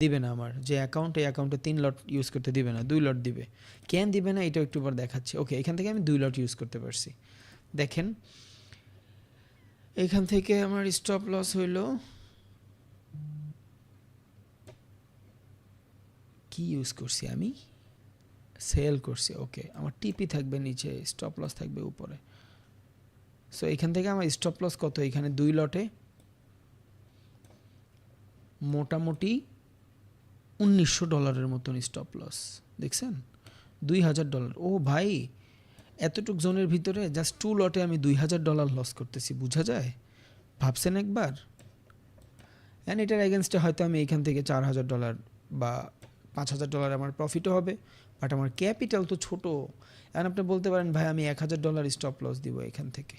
দিবে না আমার যে অ্যাকাউন্ট, এই অ্যাকাউন্টে 3 লট ইউজ করতে দিবে না, 2 লট দিবে। কেন দিবে না এটাও একটু পর দেখাচ্ছি। ওকে, এখান থেকে আমি 2 লট ইউজ করতে পারছি। দেখেন এখান থেকে আমার স্টপ লস হইল, কি ইউজ করছি আমি, সেল করছি। ওকে, আমার টিপি থাকবে নিচে, স্টপ লস থাকবে উপরে। সো এখান থেকে আমার স্টপ লস কত, এখানে 2 লটে মোটামুটি $1900 মতন স্টপ লস। দেখছেন $2000। ও ভাই, এতটুক জোনের ভিতরে জাস্ট 2 লটে আমি $2000 লস করতেছি, বোঝা যায়? ভাবছেন একবার? অ্যান্ড এটার এগেনস্টে হয়তো আমি এখান থেকে $4000 বা $5000 আমার প্রফিটও হবে, বাট আমার ক্যাপিটাল তো ছোট। এখন আপনি বলতে পারেন ভাই আমি $1000 স্টপ লস দিব এখান থেকে,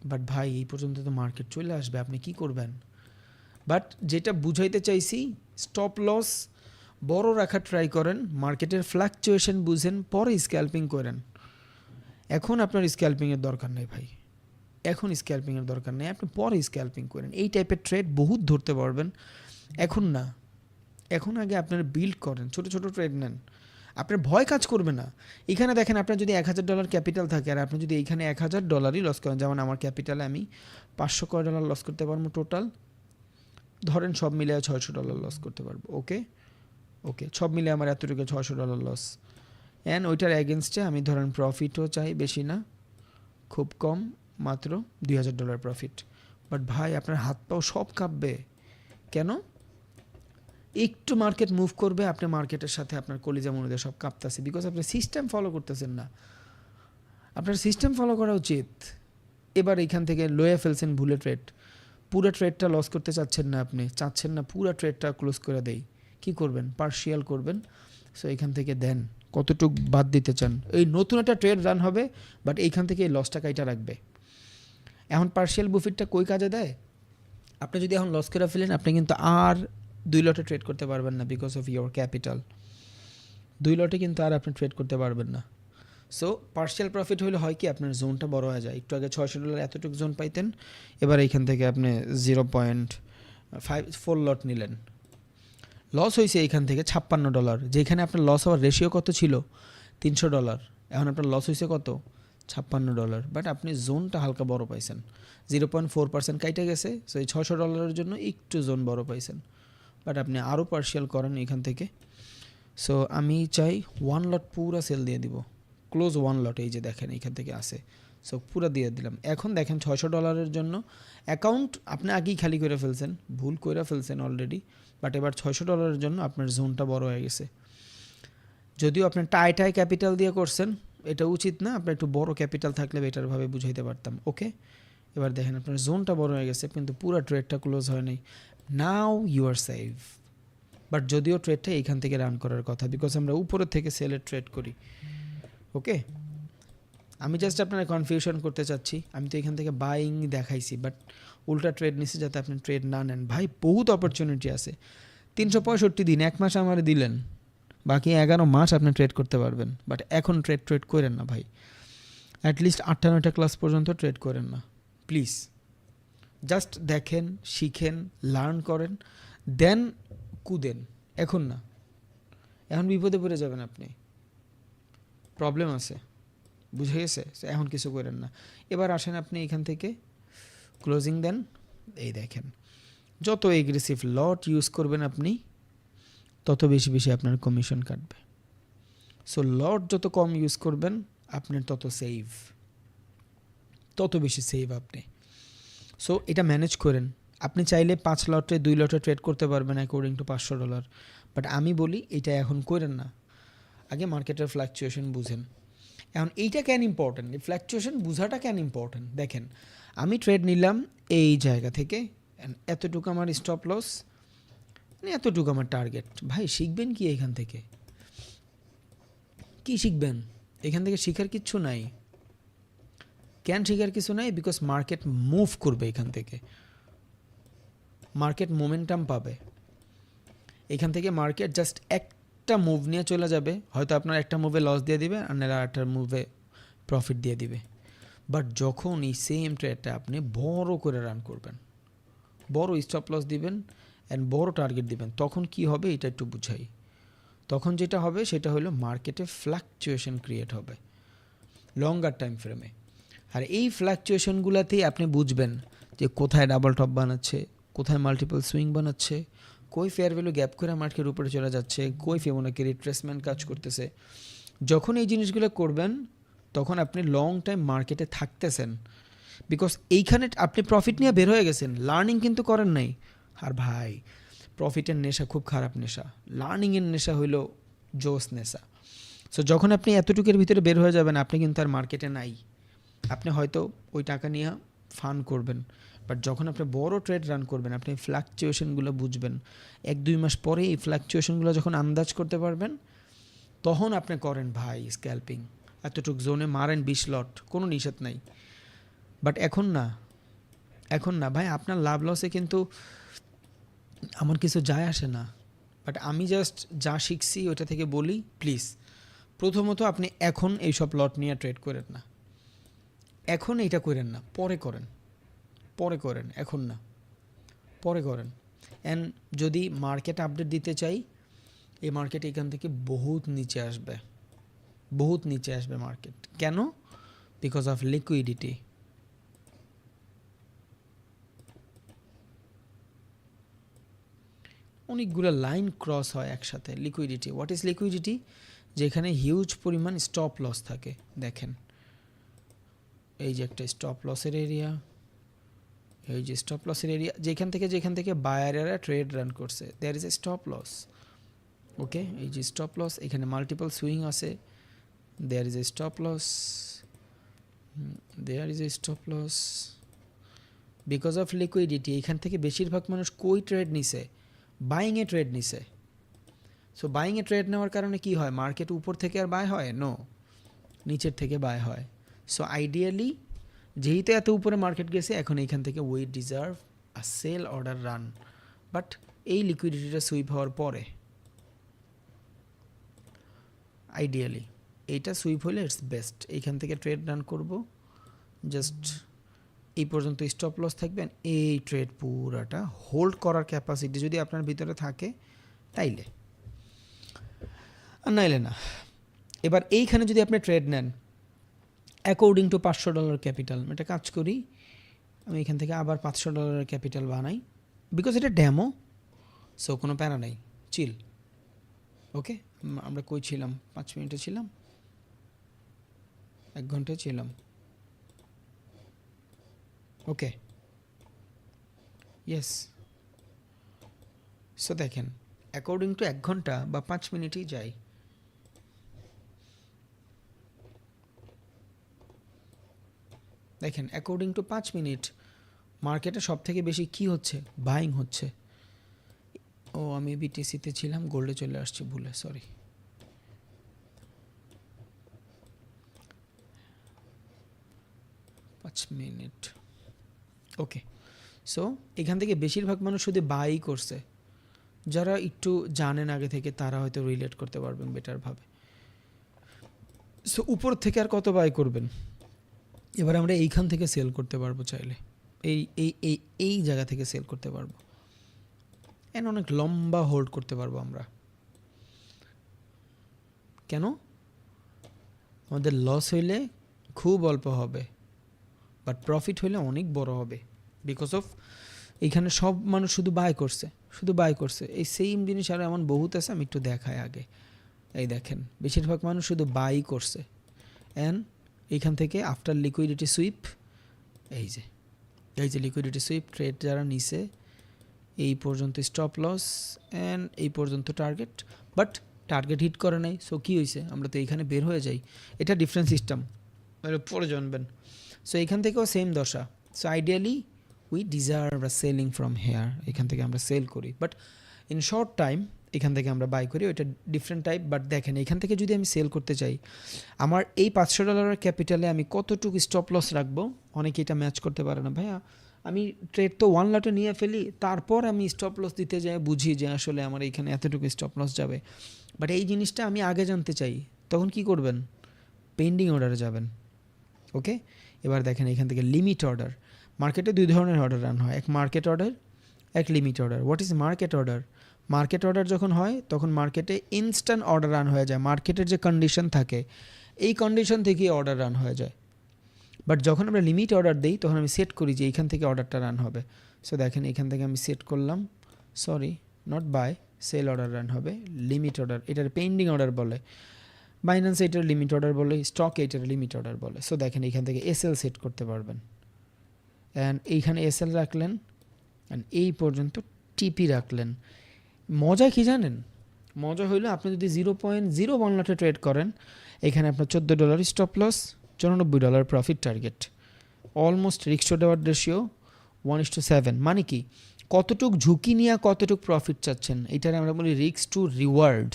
বাট ভাই এই পর্যন্ত তো মার্কেট চলে আসবে, আপনি কি করবেন? বাট যেটা বুঝাইতে চাইছি, স্টপ লস বড় রাখা ট্রাই করেন, মার্কেটের ফ্লাকচুয়েশন বুঝেন, পরে স্ক্যাল্পিং করেন। এখন আপনার স্ক্যাল্পিংয়ের দরকার নেই ভাই, এখন স্ক্যাল্পিংয়ের দরকার নেই, আপনি পরে স্ক্যাল্পিং করেন। এই টাইপের ট্রেড বহুত ধরতে পারবেন, এখন না। এখন আগে আপনারা বিল্ড করেন, ছোট ছোট ট্রেড নেন, আপনার ভয় কাজ করবে না। এখানে দেখেন আপনার যদি $1000 ক্যাপিটাল থাকে আর আপনি যদি এইখানে $1000 লস করেন, যেমন আমার ক্যাপিটালে আমি $500 লস করতে পারবো টোটাল, ধরেন সব মিলে $600 লস করতে পারবো। ওকে ওকে, সব মিলে আমার এতটুকু $600 লস। অ্যান্ড ওইটার এগেনস্টে আমি ধরেন প্রফিটও চাই বেশি না, খুব কম, মাত্র $2000 প্রফিট। বাট ভাই আপনার হাত পাও সব কাঁপবে। কেন? একটু মার্কেট মুভ করবে, আপনি মার্কেটের সাথে আপনার কলিজা মনে সব কাঁপতেছে, বিকজ আপনি সিস্টেম ফলো করতেছেন না। আপনার সিস্টেম ফলো করা উচিত। এবার এইখান থেকে লয়ে ফেলছেন ভুলে ট্রেড, পুরো ট্রেডটা লস করতে চাচ্ছেন না, আপনি চাচ্ছেন না পুরো ট্রেডটা ক্লোজ করে দেই, কি করবেন? পার্শিয়াল করবেন। সো এইখান থেকে দেন কতটুক বাদ দিতে চান, এই নতুন একটা ট্রেড রান হবে, বাট এইখান থেকে এই লসটা কাইটা রাখবে। এখন পার্শিয়াল বুফিটটা কই কাজে দেয়? আপনি যদি এখন লস করে ফেলেন, আপনি কিন্তু আর 2 লটে ট্রেড করতে পারবেন না, বিকজ অফ ইয়োর ক্যাপিটাল। 2 লটে কিন্তু আর আপনি ট্রেড করতে পারবেন না। সো পার্শিয়াল প্রফিট হলে হয় কি, আপনার জোনটা বড় হয়ে যায়। একটু আগে $600 এতটুকু জোন পাইতেন, এবার এইখান থেকে আপনি 0.54 লট নিলেন, লস হয়েছে এইখান থেকে $56, যেখানে আপনার লস হওয়ার রেশিও কত ছিল? $300। এখন আপনার লস হয়েছে কত? $56। বাট আপনি জোনটা হালকা বড় পাইছেন, 0.4% কাইটে গেছে। সো এই $600 জন্য একটু জোন বড় পাইছেন, বাট আপনি আরও পার্শিয়াল করেন এখান থেকে। সো আমি চাই 1 লট পুরা সেল দিয়ে দিব, ক্লোজ 1 লট, এই যে দেখেন এইখান থেকে আসে। সো পুরো দিয়ে দিলাম। এখন দেখেন $600 জন্য অ্যাকাউন্ট আপনি আগেই খালি করে ফেলছেন, ভুল করে ফেলছেন অলরেডি, বাট এবার $600 জন্য আপনার জোনটা বড় হয়ে গেছে। যদিও আপনি টাই ক্যাপিটাল দিয়ে করছেন, এটা উচিত না, আপনার একটু বড় ক্যাপিটাল থাকলে বেটারভাবে বুঝাইতে পারতাম। ওকে, এবার দেখেন আপনার জোনটা বড় হয়ে গেছে, কিন্তু পুরো ট্রেডটা ক্লোজ হয় নাই। Now you are safe. But যদিও ট্রেডটা এইখান থেকে রান করার কথা, বিকজ আমরা উপরের থেকে সেলের ট্রেড করি। ওকে, আমি জাস্ট আপনারা কনফিউশন করতে চাচ্ছি। আমি তো এখান থেকে বাইং দেখাইছি, বাট উল্টা ট্রেড নিছি যাতে আপনি ট্রেড না নেন। ভাই বহুত অপরচুনিটি আছে, 365 দিন, 1 মাস আমার দিলেন, বাকি 11 মাস আপনি ট্রেড করতে পারবেন। বাট এখন ট্রেড করেন না ভাই, অ্যাটলিস্ট 8টা-9টা ক্লাস পর্যন্ত ট্রেড করেন না প্লিজ। জাস্ট দেখেন, শিখেন, লার্ন করেন, দেন কুদেন। এখন না, এখন বিপদে পড়ে যাবেন আপনি, প্রবলেম আছে, বুঝে গেছে? এখন কিছু করেন না। এবার আসেন আপনি এখান থেকে ক্লোজিং দেন। এই দেখেন, যত এগ্রেসিভ লট ইউজ করবেন আপনি, তত বেশি বেশি আপনার কমিশন কাটবে। সো লট যত কম ইউজ করবেন আপনার তত সেভ, তত বেশি সেভ আপনি। সো এটা ম্যানেজ করেন। আপনি চাইলে 5 লটে 2 লটে ট্রেড করতে পারবেন অ্যাকর্ডিং টু $500, বাট আমি বলি এটা এখন করেন না, আগে মার্কেটের ফ্ল্যাকচুয়েশন বুঝেন। এখন এইটা কেন ইম্পর্টেন্ট, এই ফ্ল্যাকচুয়েশন বোঝাটা কেন ইম্পর্টেন্ট? দেখেন আমি ট্রেড নিলাম এই জায়গা থেকে, এতটুকু আমার স্টপ লস, এতটুকু আমার টার্গেট। ভাই শিখবেন কি এখান থেকে? কি শিখবেন এখান থেকে? শিখার কিচ্ছু নাই। কেন শিখার কিছু নাই? বিকজ মার্কেট মুভ করবে এখান থেকে, মার্কেট মোমেন্টাম পাবে এখান থেকে। মার্কেট জাস্ট একটা মুভ নিয়ে চলে যাবে, হয়তো আপনার একটা মুভে লস দিয়ে দিবে আর নাহলে আরেকটা মুভে প্রফিট দিয়ে দিবে। বাট যখন এই সেম ট্রেডটা আপনি বড় করে রান করবেন, বড় স্টপ লস দিবেন, অ্যান্ড বড় টার্গেট দিবেন, তখন কি হবে এটা একটু বুঝাই। তখন যেটা হবে সেটা হলো মার্কেটে ফ্লাকচুয়েশন ক্রিয়েট হবে লঙ্গার টাইম ফ্রেমে। আর এই ফ্লাকচুয়েশনগুলোতেই আপনি বুঝবেন যে কোথায় ডাবল টপ বানাচ্ছে, কোথায় মাল্টিপল সুইং বানাচ্ছে, কই ফেয়ার ভ্যালু গ্যাপ করে মার্কেটের উপরে চলে যাচ্ছে, কই ফিবোনাকি রিট্রেসমেন্ট কাজ করতেছে। যখন এই জিনিসগুলো করবেন তখন আপনি লং টাইম মার্কেটে থাকতেছেন, বিকজ এইখানে আপনি প্রফিট নিয়ে বের হয়ে গেছেন, লার্নিং কিন্তু করেন নাই। আর ভাই প্রফিটের নেশা খুব খারাপ নেশা, লার্নিংয়ের নেশা হইল জোস নেশা। সো যখন আপনি এতটুকুর ভিতরে বের হয়ে যাবেন আপনি কিন্তু আর মার্কেটে নাই। আপনি হয়তো ওই টাকা নিয়ে ফান করবেন, বাট যখন আপনি বড় ট্রেড রান করবেন আপনি ফ্লাকচুয়েশনগুলো বুঝবেন। 1-2 মাস পরে এই ফ্লাকচুয়েশনগুলো যখন আন্দাজ করতে পারবেন তখন আপনি করেন ভাই স্ক্যাল্পিং, এতটুক জোনে মারেন 20 লট, কোনো নিষেধ নাই। বাট এখন না, এখন না ভাই, আপনার লাভ লসে কিন্তু আমার কিছু যায় আসে না। বাট আমি জাস্ট যা শিখছি ওটা থেকে বলি, প্লিজ প্রথমত আপনি এখন এইসব লট নিয়ে ট্রেড করেন না, এখন এইটা করেন না, পরে করেন, পরে করেন, এখন না, পরে করেন। অ্যান্ড যদি মার্কেট আপডেট দিতে চাই, এই মার্কেট এখান থেকে বহুত নিচে আসবে, বহুত নিচে আসবে মার্কেট। কেন? Because of liquidity. অনেকগুলো লাইন ক্রস হয় একসাথে। Liquidity, what is liquidity? যেখানে হিউজ পরিমাণ স্টপ লস থাকে। দেখেন এই যে একটা স্টপ লসের এরিয়া, এই যে স্টপ লসের এরিয়া, যেখান থেকে বায়ারেরা ট্রেড রান করছে, there is a stop loss. Okay, এই যে স্টপ লস, এখানে মাল্টিপল সুইং আছে, there is a stop loss, there is a stop loss. Because of liquidity এখান থেকে বেশিরভাগ মানুষ কই ট্রেড নিছে? বাইংয়ে ট্রেড নিছে। সো বাইংয়ে ট্রেড নেওয়ার কারণে কি হয়? মার্কেট উপর থেকে আর বাই হয়? নো, নিচের থেকে বাই হয়। সো আইডিয়ালি যেহেতু এত উপরে মার্কেট গেছে, এখন এইখান থেকে we deserve a sell order run. But এই লিকুইডিটিটা সুইপ হওয়ার পরে আইডিয়ালি এইটা সুইপ হলে ইটস বেস্ট। এইখান থেকে ট্রেড রান করব, জাস্ট এই পর্যন্ত স্টপ লস থাকবেন। এই ট্রেড পুরাটা হোল্ড করার ক্যাপাসিটি যদি আপনার ভিতরে থাকে তাইলে, আর নাইলে না। এবার এইখানে যদি আপনি ট্রেড নেন অ্যাকর্ডিং টু $500 ক্যাপিটাল, এটা কাজ করি আমি এখান থেকে আবার $500 ক্যাপিটাল বানাই, বিকজ এটা ডেমো, সো কোনো প্যারা নাই, চিল। ওকে, আমরা কই ছিলাম? 5 মিনিটে ছিলাম, 1 ঘন্টায় ছিলাম। ওকে, ইয়েস। সো দেখেন অ্যাকর্ডিং টু 1 ঘন্টা বা 5 মিনিটই যাই। দেখেন অ্যাকর্ডিং টু 5 মিনিট মার্কেটে সব থেকে বেশি কি হচ্ছে? বাইং হচ্ছে। ও আমি বিটিসিতে ছিলাম, গোল্ডে চলে আসছি ভুলে, সরি। Minute okay. সো এখান থেকে বেশিরভাগ মানুষ শুধু বাই করছে। যারা একটু জানেন আগে থেকে তারা হয়তো রিলেট করতে পারবেন বেটারভাবে। সো উপর থেকে আর কত বাই করবেন? এবার আমরা এইখান থেকে সেল করতে পারবো চাইলে, এই এই এই এই জায়গা থেকে সেল করতে পারবো, এন্ড অনেক লম্বা হোল্ড করতে পারবো আমরা। কেন? আমাদের লস হইলে খুব অল্প হবে, বাট প্রফিট হইলে অনেক বড় হবে। বিকজ অফ এইখানে সব মানুষ শুধু বাই করছে, শুধু বাই করছে। এই সেম জিনিস আর এমন বহুত আছে, আমি একটু দেখাই আগে। এই দেখেন বেশিরভাগ মানুষ শুধু বাই করছে, অ্যান্ড এইখান থেকে আফটার লিকুইডিটি সুইপ, এই যে লিকুইডিটি সুইপ, ট্রেড যারা নিছে এই পর্যন্ত স্টপ লস অ্যান্ড এই পর্যন্ত টার্গেট, বাট টার্গেট হিট করে নাই। সো কী হয়েছে? আমরা তো এইখানে বের হয়ে যাই। এটা ডিফারেন্ট সিস্টেম, পরে জানবেন। সো এখান থেকেও সেম দশা। So ideally we deserve a selling from here, এখান থেকে আমরা সেল করি, বাট ইন শর্ট টাইম এখান থেকে আমরা বাই করি, ওইটা ডিফারেন্ট টাইপ। বাট দেখেন এখান থেকে যদি আমি সেল করতে চাই, আমার এই $500 ক্যাপিটালে আমি কতটুকু স্টপ লস রাখবো? অনেকে এটা ম্যাচ করতে পারে না। ভাইয়া আমি ট্রেড তো 1 লটে নিয়ে ফেলি, তারপর আমি স্টপ লস দিতে যাই, বুঝি যে আসলে আমার এইখানে এতটুকু স্টপ লস যাবে। বাট এই জিনিসটা আমি আগে জানতে চাই, তখন কি করবেন? পেন্ডিং অর্ডারে যাবেন। ওকে, এবার দেখেন এখান থেকে লিমিট অর্ডার। মার্কেটে 2 ধরনের অর্ডার রান হয়, এক মার্কেট অর্ডার, এক limit order. What is market order? Market order যখন হয় তখন মার্কেটে ইনস্ট্যান্ট অর্ডার রান হয়ে যায়, মার্কেটের যে কন্ডিশন থাকে এই কন্ডিশন থেকেই অর্ডার রান হয়ে যায়। বাট যখন আমরা লিমিট অর্ডার দিই তখন আমি সেট করি যে এইখান থেকে অর্ডারটা রান হবে। সো দেখেন এখান থেকে আমি সেট করলাম, sorry not buy, sell order run হবে, লিমিট অর্ডার এটার পেন্ডিং অর্ডার বলে, বাইন্যান্স এটার লিমিট অর্ডার বলে, স্টক এটার লিমিট অর্ডার বলে। সো দেখেন এইখান থেকে এসএল সেট করতে পারবেন, অ্যান্ড এইখানে এসএল রাখলেন, অ্যান্ড এই পর্যন্ত টিপি রাখলেন। মজা কি জানেন? মজা হইলো আপনি যদি 0.01 লটে ট্রেড করেন, এখানে আপনার $14 stop loss, $94 profit target, almost risk to reward ratio 1:7। মানে কি, কতটুক ঝুঁকি নিয়ে কতটুক প্রফিট চাচ্ছেন এটার আমরা বলি রিস্ক টু রিওয়ার্ড।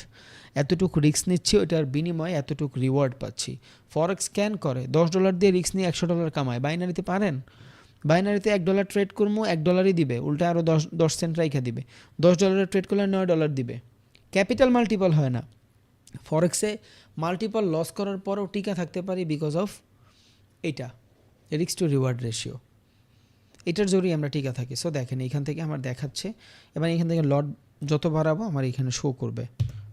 এতটুকু রিস্ক নিচ্ছি, ওটার বিনিময়ে এতটুকু রিওয়ার্ড পাচ্ছি। ফরেক্স স্ক্যান করে $10 দিয়ে রিস্ক নিয়ে $100 কামায়। বাইনারিতে পারেন? বাইনারিতে $1 ট্রেড করবো $1 দিবে, উল্টা আরও 10 সেন্ট রাইখা দিবে। $10 ট্রেড করলে $9 দিবে। ক্যাপিটাল মাল্টিপল হয় না। ফরেক্সে মাল্টিপল লস করার পরেও টিকা থাকতে পারি বিকজ অফ এটা রিস্ক টু রিওয়ার্ড রেশিও, এটার জন্যই আমরা টিকা থাকি। সো দেখেন এইখান থেকে আমার দেখাচ্ছে, এবার এখান থেকে লট যত বাড়াবো আমার এখানে শো করবে।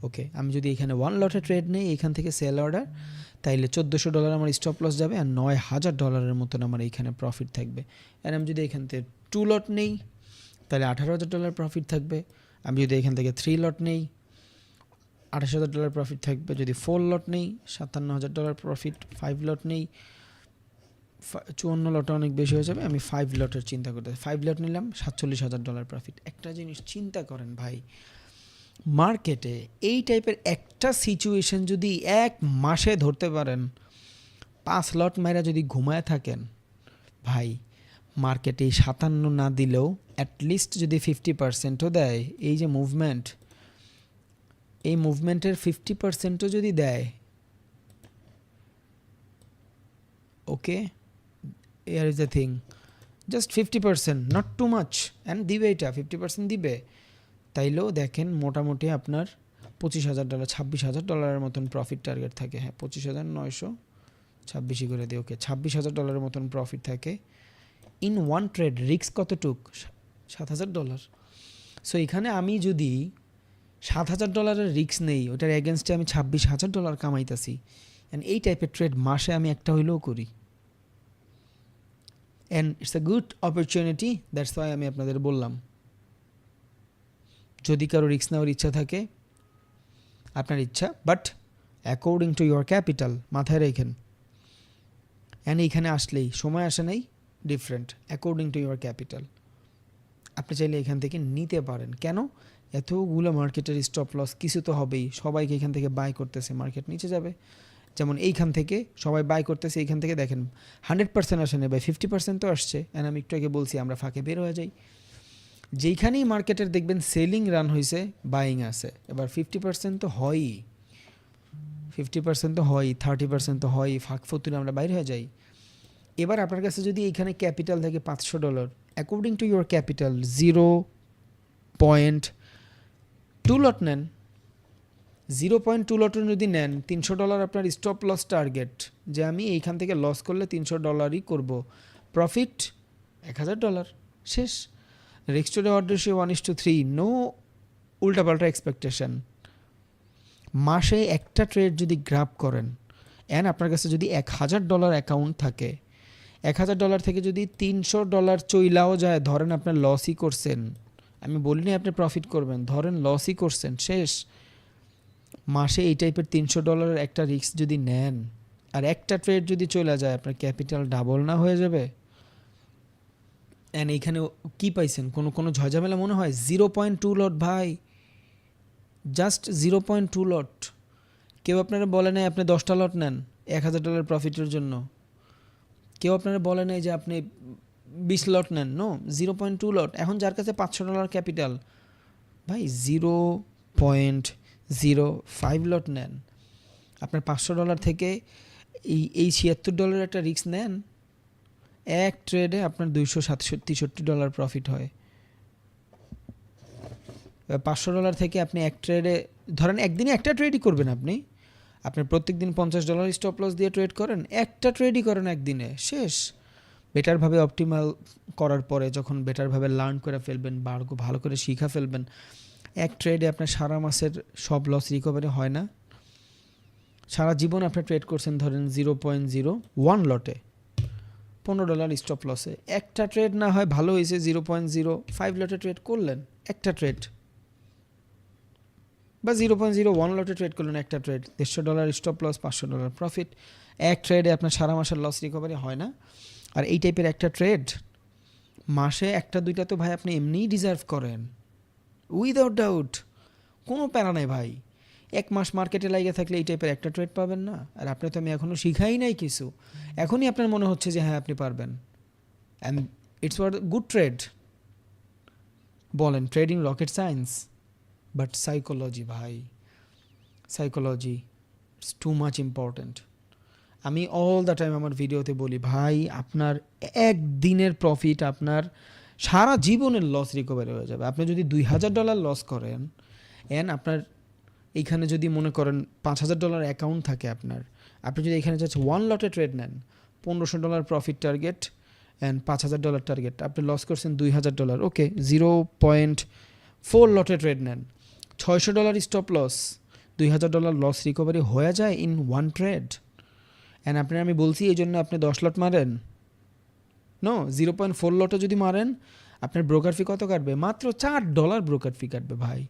ওকে, আমি যদি এখানে 1 লটে ট্রেড নেই এখান থেকে সেল অর্ডার, তাইলে $1400 আমার স্টপ লস যাবে, আর $9000 মতন আমার এইখানে প্রফিট থাকবে। আর আমি যদি এখান থেকে 2 লট নেই তাহলে $18000 প্রফিট থাকবে। আমি যদি এখান থেকে 3 লট নেই $28000 প্রফিট থাকবে। যদি 4 লট নেই $57000 প্রফিট। 5 লট নেই 54 লটে অনেক বেশি হয়ে যাবে, আমি 5 লটের চিন্তা করতে, 5 লট নিলাম $47000 প্রফিট। একটা জিনিস চিন্তা করেন ভাই, মার্কেটে এই টাইপের একটা সিচুয়েশন যদি 1 মাসে ধরতে পারেন, 5 লট মাইরা যদি ঘুমায় থাকেন ভাই, মার্কেটে 57 না দিলেও অ্যাটলিস্ট যদি 50%ও দেয়, এই যে মুভমেন্ট, এই মুভমেন্টের 50%ও যদি দেয়, ওকে here is the thing, just 50%, not too much, and দিবে এটা 50% দিবে, তাইলেও দেখেন মোটামুটি আপনার $25000 $26000 মতন প্রফিট টার্গেট থাকে। হ্যাঁ, 25926 করে দিই, ওকে, $26000 মতন প্রফিট থাকে ইন ওয়ান ট্রেড। রিস্ক কতটুক? $7000। সো এখানে আমি যদি $7000 রিস্ক নেই, ওটার এগেনস্টে আমি $26000 কামাইতেছি, অ্যান্ড এই টাইপের ট্রেড মাসে আমি একটা হইলেও করি, and it's a good opportunity. That's why আমি আপনাদের বললাম, যদি কারো রিস্ক নেওয়ার ইচ্ছা থাকে আপনার ইচ্ছা, but according to your capital মাথায় রেখেন। অ্যান্ড এইখানে আসলেই সময় আসে নাই, different, according to your capital আপনি চাইলে এখান থেকে নিতে পারেন। কেন? এতগুলো মার্কেটের স্টপ লস কিছু তো হবেই, সবাইকে এখান থেকে বাই করতেছে, মার্কেট নিচে যাবে। যেমন এইখান থেকে সবাই বাই করতেছে, এইখান থেকে দেখেন 100% আসে না ভাই, 50% তো আসছে। অ্যান্ড আমি একটু আগে বলছি আমরা ফাঁকে বের হয়ে যাই। যেইখানেই মার্কেটের দেখবেন সেলিং রান হয়েছে, বাইং আছে, এবার 50% তো হয়ই, 50% তো হয়ই, 30% তো হয়ই, ফাঁক ফতুরে আমরা বাইরে হয়ে যাই। এবার আপনার কাছে যদি এইখানে ক্যাপিটাল থাকে $500, অ্যাকর্ডিং টু ইয়োর ক্যাপিটাল 0.2 লট নেন। 0.2 লটন যদি নেন, $300 আপনার স্টপ লস টার্গেট, যে আমি এইখান থেকে লস করলে $300ই করব, প্রফিট $1000, শেষ। Risk to reward ratio 1:3, no উল্টাপাল্টা এক্সপেকটেশন। মাসে একটা ট্রেড যদি গ্রাব করেন, অ্যান্ড আপনার কাছে যদি $1000 অ্যাকাউন্ট থাকে, $1000 থেকে যদি $300 চইলাও যায়, ধরেন আপনার লসই করছেন, আমি বলিনি আপনি প্রফিট করবেন, ধরেন লসই করছেন, শেষ। মাসে এই টাইপের $300 একটা রিস্ক যদি নেন, আর একটা ট্রেড যদি চলে যায়, আপনার ক্যাপিটাল ডাবল না হয়ে যাবে? অ্যান্ড এইখানে কী পাইছেন? কোনো ঝয়ঝামেলা মনে হয়? 0.2 লট ভাই, জাস্ট 0.2 লট। কেউ আপনারা বলে নাই আপনি 10টা লট নেন $1000 প্রফিটের জন্য, কেউ আপনারা বলে নাই যে আপনি 20 লট নেন, নো, 0.2 লট। এখন যার কাছে $500 ক্যাপিটাল, ভাই 0.05 লট নেন। আপনার $500 থেকে এই $76 একটা রিস্ক নেন, এক ট্রেডে আপনার $263 প্রফিট হয়। $500 থেকে আপনি এক ট্রেডে, ধরেন একদিনে একটা ট্রেডই করবেন, আপনি প্রত্যেক দিন $50 স্টপ লস দিয়ে ট্রেড করেন, একটা ট্রেডই করেন একদিনে, শেষ। বেটারভাবে অপটিমাল করার পরে যখন বেটারভাবে লার্ন করে ফেলবেন বা ভালো করে শিখা ফেলবেন, এক ট্রেডে আপনার সারা মাসের সব লস রিকভারি হয় না। সারা জীবন আপনি ট্রেড করছেন ধরেন 0.01 লটে, $15 স্টপ লসে। একটা ট্রেড না হয় ভালো হয়েছে, 0.05 লটে ট্রেড করলেন একটা ট্রেড, বা 0.01 লটে ট্রেড করলেন একটা ট্রেড, $150 স্টপ লস, $500 প্রফিট। এক ট্রেডে আপনার সারা মাসের লস রিকভারি হয় না। আর এই টাইপের একটা ট্রেড মাসে একটা দুইটা তো ভাই আপনি এমনিই ডিজার্ভ করেন, উইদাউট ডাউট, কোনো প্যারা নেই ভাই। এক মাস মার্কেটে লাগিয়ে থাকলে এই টাইপের একটা ট্রেড পাবেন না? আর আপনি তো আমি এখনও শিখাই নাই কিছু, এখনই আপনার মনে হচ্ছে যে হ্যাঁ আপনি পারবেন, and it's what good trade. বলেন trading rocket science, but psychology ভাই, psychology it's too much important. আমি অল দ্য টাইম আমার ভিডিওতে বলি ভাই, আপনার একদিনের প্রফিট আপনার সারা জীবনের লস রিকভারি হয়ে যাবে। আপনি যদি $2,000 লস করেন, আপনার এইখানে যদি মনে করেন $5,000 অ্যাকাউন্ট থাকে আপনার, আপনি যদি এখানে জাস্ট 1 লটে ট্রেড নেন, $1,500 প্রফিট টার্গেট অ্যান্ড $5,000 টার্গেট, আপনি লস করছেন $2,000, ওকে 0.4 লটে ট্রেড নেন, $600 স্টপ লস, $2,000 লস রিকভারি হয়ে যায় ইন ওয়ান ট্রেড। অ্যান্ড আপনার আমি বলছি এই জন্য আপনি 10 লট মারেন, নো 0.4 লটে যদি মারেন আপনার ব্রোকার ফি কত কাটবে? মাত্র $4 ব্রোকার ফি কাটবে ভাই।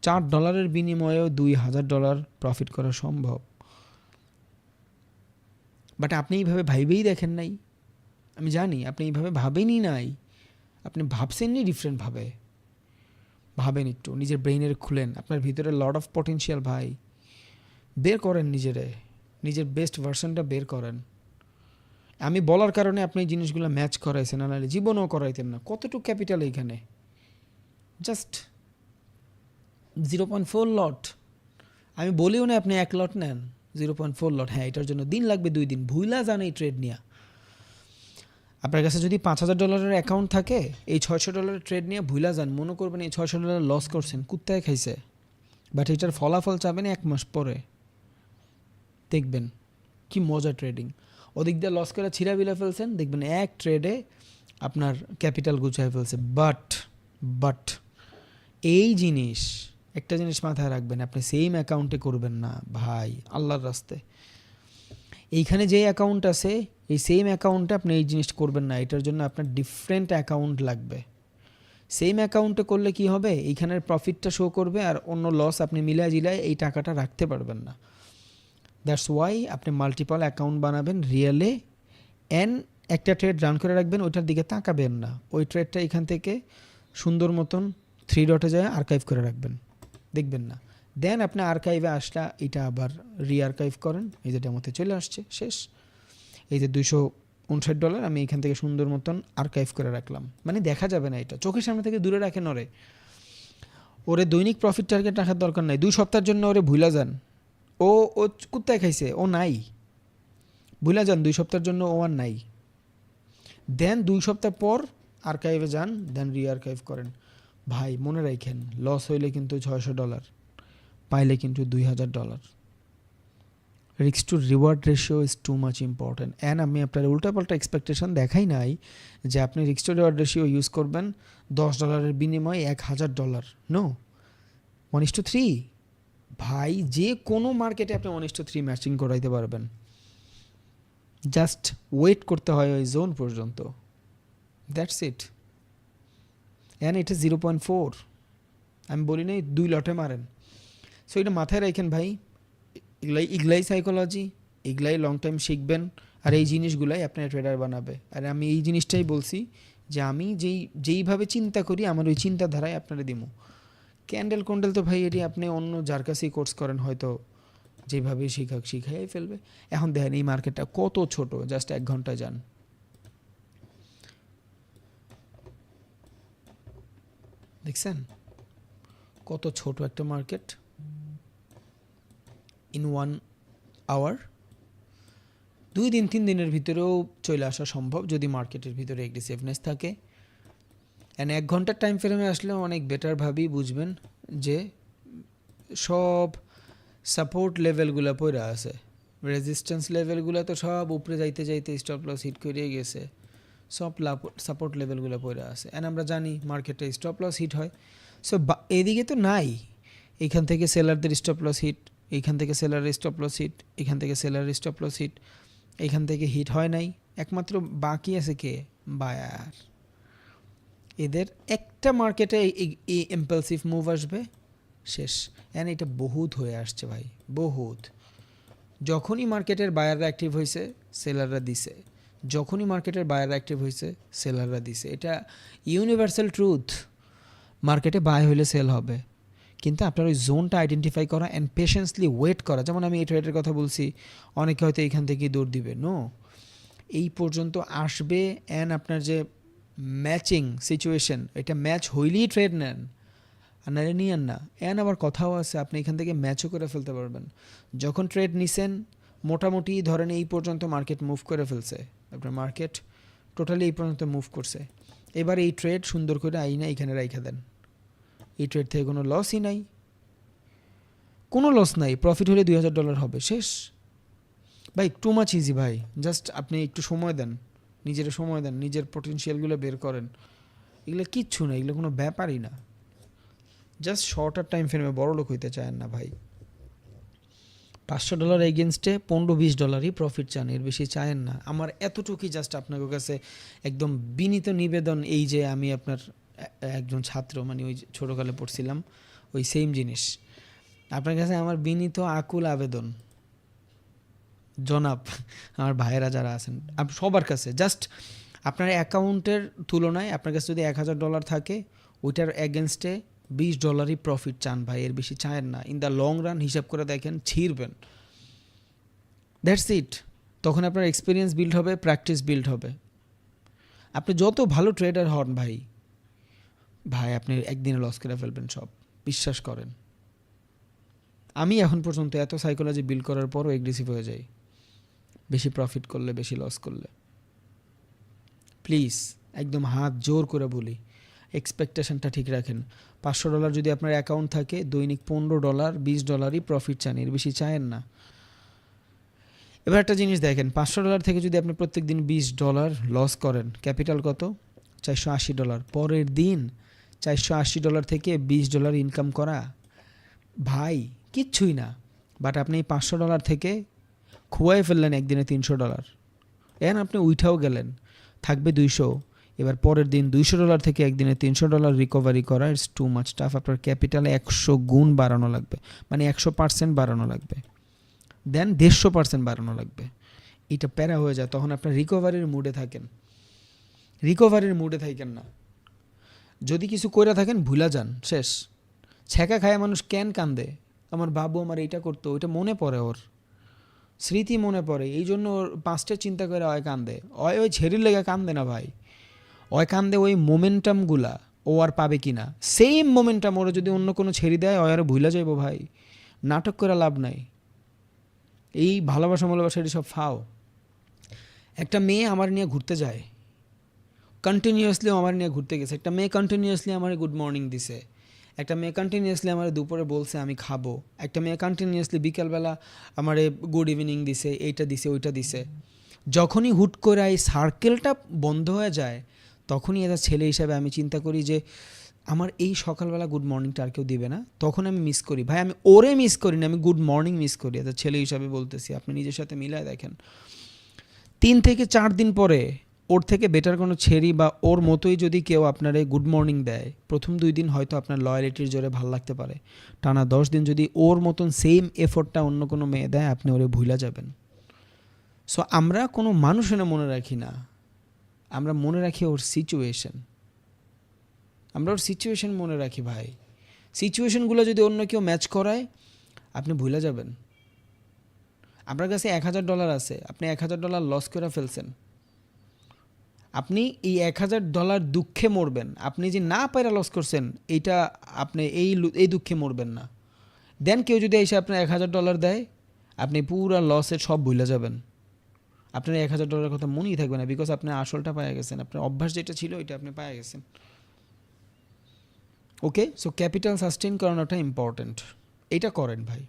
$4 বিনিময়েও $2,000 প্রফিট করা সম্ভব। বাট আপনি এইভাবে ভাইবেই দেখেন নাই, আমি জানি আপনি এইভাবে ভাবেনই নাই, আপনি ভাবছেনই ডিফারেন্টভাবে। ভাবেন একটু, নিজের ব্রেইনের খুলেন, আপনার ভিতরে লট অফ পটেনশিয়াল ভাই, বের করেন নিজের বেস্ট ভার্সনটা বের করেন। আমি বলার কারণে আপনি এই জিনিসগুলো ম্যাচ করাইছেন, নাহলে জীবনেও করাইতেন না। কতটুকু ক্যাপিটাল এইখানে, জাস্ট 0.4 লট। আমি বলিও না আপনি 1 লট নেন, 0.4 লট, হ্যাঁ এটার জন্য দিন লাগবে 2 দিন, ভুইলা যান এই ট্রেড নিয়ে। আপনার কাছে যদি $5,000 অ্যাকাউন্ট থাকে, এই $600 ট্রেড নিয়ে ভুইলা যান, মনে করবেন এই $600 লস করছেন, কুত্তায় খাইছে। বাট এটার ফলাফল চাবেন 1 মাস পরে, দেখবেন কি মজা ট্রেডিং। ওদিক দিয়ে লস করে ছিঁড়া বিলা ফেলছেন, দেখবেন এক ট্রেডে আপনার ক্যাপিটাল গুছায় ফেলছে। বাট এই জিনিস, একটা জিনিস মাথায় রাখবেন, আপনি সেম অ্যাকাউন্টে করবেন না ভাই, আল্লাহর রাস্তায়। এইখানে যে অ্যাকাউন্ট আছে এই সেম অ্যাকাউন্টে আপনি এই জিনিস করবেন না, এটার জন্য আপনার ডিফারেন্ট অ্যাকাউন্ট লাগবে। সেম অ্যাকাউন্টে করলে কি হবে, এইখানের প্রফিটটা শো করবে আর অন্য লস আপনি মিলায় জিলায় এই টাকাটা রাখতে পারবেন না। দ্যাটস ওয়াই আপনি মাল্টিপল অ্যাকাউন্ট বানাবেন রিয়েলে, একটা ট্রেড রান করে রাখবেন, ওইটার দিকে তাকাবেন না, ওই ট্রেডটা এখান থেকে সুন্দর মতন 3 ডটে যায় আর্কাইভ করে রাখবেন, দেখবেন না। দেন আপনি আর্কাইভে আসলা এটা আবার রিআর্কাইভ করেন, এই যে ডেমোতে চলে আসছে, শেষ। এই যে $259 আমি এখান থেকে সুন্দর মতন আর্কাইভ করে রাখলাম, মানে দেখা যাবে না, এটা চোখের সামনে থেকে দূরে রাখেন। ওরে দৈনিক প্রফিট টার্গেট রাখার দরকার নাই, 2 সপ্তাহের জন্য ওরে ভুলা যান, ও কুত্তায় খাইছে, ও নাই, ভুলা যান 2 সপ্তাহের জন্য, ও আর নাই। দেন 2 সপ্তাহ পর আর্কাইভে যান, দেন রিআর্কাইভ করেন। ভাই মনে রাখেন, লস হইলে কিন্তু $600, পাইলে কিন্তু $2,000। Risk to reward ratio is too much important. And আমি আপনার উল্টাপাল্টা এক্সপেকটেশন দেখাই নাই যে আপনি risk to reward ratio use করবেন $10 বিনিময়ে $1,000, নো, 1:3 ভাই। যে কোনো মার্কেটে আপনি 1:3 ম্যাচিং করাইতে পারবেন, জাস্ট ওয়েট করতে হয় ওই জোন পর্যন্ত, দ্যাটস ইট। অ্যান্ড এটা 0.4, আমি বলি নাই 2 লটে মারেন। সো এটা মাথায় রাখেন ভাই, এগুলাই সাইকোলজি, এগুলাই লং টাইম শিখবেন, আর এই জিনিসগুলাই আপনার ট্রেডার বানাবে। আর আমি এই জিনিসটাই বলছি যে আমি যেইভাবে চিন্তা করি আমার ওই চিন্তাধারায় আপনারা দিমু। ক্যান্ডেল তো ভাই এটি আপনি অন্য যার কাছেই কোর্স করেন হয়তো যেভাবে শিখাই ফেলবে। এখন দেখেন এই মার্কেটটা কত ছোট, জাস্ট 1 ঘন্টায় যান, দেখছেন কত ছোট একটা মার্কেট। ইন 1 আওয়ার 2 দিন 3 দিনের ভিতরেও চলে আসা সম্ভব যদি মার্কেটের ভিতরে এগ্রেসিভনেস থাকে। অ্যান্ড 1 ঘন্টার টাইম ফ্রেমে আসলে অনেক বেটারভাবেই বুঝবেন যে সব সাপোর্ট লেভেলগুলো পড়ে আছে, রেজিস্ট্যান্স লেভেলগুলো তো সব উপরে যাইতে যাইতে স্টপ লস হিট করিয়ে গেছে, সব সাপোর্ট লেভেলগুলো পড়ে আছে, অ্যান্ড আমরা জানি মার্কেটে স্টপ লস হিট হয়। সো এদিকে তো নাই, এইখান থেকে সেলারদের স্টপ লস হিট, এইখান থেকে সেলারের স্টপ লস হিট, এখান থেকে সেলারের স্টপ লস হিট, এইখান থেকে হিট হয় নাই, একমাত্র বাকি আছে কে? বায়ার। এদের একটা মার্কেটে এই ইম্পালসিভ মুভ আসবে, শেষ। অ্যান্ড এটা বহুত হয়ে আসছে ভাই, বহুত। যখনই মার্কেটের বায়াররা অ্যাক্টিভ হয়েছে সেলাররা দিছে, যখনই মার্কেটের বায়াররা অ্যাক্টিভ হয়েছে সেলাররা দিছে। এটা ইউনিভার্সাল ট্রুথ। মার্কেটে বাই হইলে সেল হবে, কিন্তু আপনার ওই জোনটা আইডেন্টিফাই করা অ্যান্ড পেশেন্সলি ওয়েট করা। যেমন আমি এই ট্রেডের কথা বলছি, অনেকে হয়তো এইখান থেকেই দৌড় দিবে, নো, এই পর্যন্ত আসবে অ্যান্ড আপনার যে ম্যাচিং সিচুয়েশন, এটা ম্যাচ হইলেই ট্রেড নেন, আর নাহলে নিয়েন না। অ্যান্ড আবার কথাও আছে, আপনি এখান থেকে ম্যাচও করে ফেলতে পারবেন। যখন ট্রেড নিছেন মোটামুটি ধরেন এই পর্যন্ত মার্কেট মুভ করে ফেলছে, আপনার মার্কেট টোটালি এই পর্যন্ত মুভ করছে, এবার এই ট্রেড সুন্দর করে আইনা এখানে রাইখা দেন। এই ট্রেড থেকে কোনো লসই নাই, কোনো লস নাই, প্রফিট হলে $2000 হবে, শেষ ভাই। টু মাচ ইজি ভাই, জাস্ট আপনি একটু সময় দেন, নিজের সময় দেন, নিজের পটেনশিয়ালগুলো বের করেন। এগুলো কিচ্ছু না, এগুলো কোনো ব্যাপারই না। জাস্ট শর্টার টাইম ফ্রেমে বড় লোক হইতে চান না ভাই। $500 এগেনস্টে $15-20 প্রফিট চান, এর বেশি চায়েন না। আমার এতটুকুই জাস্ট আপনাদের কাছে একদম বিনীত নিবেদন, এই যে আমি আপনার একজন ছাত্র, মানে ওই ছোটোকালে পড়ছিলাম ওই সেম জিনিস, আপনার কাছে আমার বিনীত আকুল আবেদন, জনাব আমার ভাইয়েরা যারা আছেন সবার কাছে, জাস্ট আপনার অ্যাকাউন্টের তুলনায় আপনার কাছে যদি $1000 থাকে, ওইটার এগেনস্টে $20 প্রফিট চান ভাই, এর বেশি চায়েন না। ইন দ্য লং রান হিসাব করে দেখেন, ছিঁড়বেন, দ্যাটস ইট। তখন আপনার এক্সপিরিয়েন্স বিল্ড হবে, প্র্যাকটিস বিল্ড হবে। আপনি যত ভালো ট্রেডার হন ভাই, ভাই আপনি একদিনে লস করে ফেলবেন সব, বিশ্বাস করেন। আমি এখন পর্যন্ত এত সাইকোলজি বিল্ড করার পরও এগ্রেসিভ হয়ে যাই, বেশি প্রফিট করলে, বেশি লস করলে। প্লিজ একদম হাত জোর করে বলি, এক্সপেকটেশনটা ঠিক রাখেন। $500 যদি আপনার অ্যাকাউন্ট থাকে, দৈনিক $15, $20 প্রফিট চান, এর বেশি চায়েন না। এবার একটা জিনিস দেখেন, $500 থেকে যদি আপনি প্রত্যেক দিন $20 লস করেন, ক্যাপিটাল কত? $480। পরের দিন $480 থেকে $20 ইনকাম করা ভাই কিচ্ছুই না। বাট আপনি এই $500 থেকে খুয়াই ফেললেন একদিনে $300, এখন আপনি উইঠাও গেলেন, থাকবে 200। এবার পরের দিন $200 থেকে একদিনে $300 রিকভারি করা, ইটস টু মাচ টাফ। আপনার ক্যাপিটালে 100 গুণ বাড়ানো লাগবে, মানে 100% বাড়ানো লাগবে, দেন 150% বাড়ানো লাগবে। এটা প্যারা হয়ে যায়, তখন আপনার রিকভারির মুডে থাকেন, রিকভারির মুডে থাকেন না। যদি কিছু কইরা থাকেন ভুলা যান, শেষ। ছ্যাঁকা খায় মানুষ কেন কান্দে? আমার বাবু আমার এইটা করতো, ওইটা মনে পড়ে, ওর স্মৃতি মনে পড়ে, এই জন্য ওর পাঁচটা চিন্তা করে অয় কান্দে। ওই ছেড়ির লেগে কান্দে না ভাই, অয় কান্দে ওই মোমেন্টামগুলা ও আর পাবে কি না। সেম মোমেন্টাম ওরা যদি অন্য কোনো ছেড়ে দেয়, ওই আর ভুলে যাইব ভাই। নাটক করে লাভ নাই, এই ভালোবাসা এটি সব ফাও। একটা মেয়ে আমার নিয়ে ঘুরতে যায়, কন্টিনিউয়াসলি আমার নিয়ে ঘুরতে গেছে। একটা মেয়ে কন্টিনিউয়াসলি আমার গুড মর্নিং দিছে, একটা মেয়ে কন্টিনিউয়াসলি আমার দুপুরে বলছে আমি খাবো, একটা মেয়ে কন্টিনিউয়াসলি বিকালবেলা আমার গুড ইভিনিং দিছে, এইটা দিছে, ওইটা দিছে। যখনই হুট করে এই সার্কেলটা বন্ধ হয়ে যায়, তখনই এরা ছেলে হিসাবে আমি চিন্তা করি যে আমার এই সকালবেলা গুড মর্নিংটা আর কেউ দিবে না, তখন আমি মিস করি। ভাই আমি ওরে মিস করি না, আমি গুড মর্নিং মিস করি। এত ছেলে হিসাবে বলতেছি, আপনি নিজের সাথে মিলায় দেখেন। 3 থেকে 4 দিন পরে ওর থেকে বেটার কোনো ছেড়ি বা ওর মতোই যদি কেউ আপনারে গুড মর্নিং দেয়, প্রথম 2 দিন হয়তো আপনার লয়ালিটির জোরে ভাল লাগতে পারে, টানা 10 দিন যদি ওর মতন সেম এফোর্টটা অন্য কোনো মেয়ে দেয়, আপনি ওরে ভুলা যাবেন। সো আমরা কোনো মানুষের মনে রাখি না, আমরা মনে রাখি ওর সিচুয়েশন, আমরা ওর সিচুয়েশন মনে রাখি ভাই। সিচুয়েশনগুলো যদি অন্য কেউ ম্যাচ করায়, আপনি ভুলে যাবেন। আপনার কাছে $1000 আছে, আপনি $1000 লস করে ফেলছেন, আপনি এই $1000 দুঃখে মরবেন। আপনি যে না পায়রা লস করছেন, এইটা আপনি এই দুঃখে মরবেন না। দেন কেউ যদি এসে আপনার $1000 দেয়, আপনি পুরো লসের সব ভুলে যাবেন। আপনার $1000 কথা মনেই থাকবে না, বিকজ আপনি আসলটা পায়ে গেছেন, আপনার অভ্যাস যেটা ছিল এটা আপনি পায়ে গেছেন। ওকে, সো ক্যাপিটাল সাস্টেইন করানোটা ইম্পর্ট্যান্ট। এটা করেন ভাই,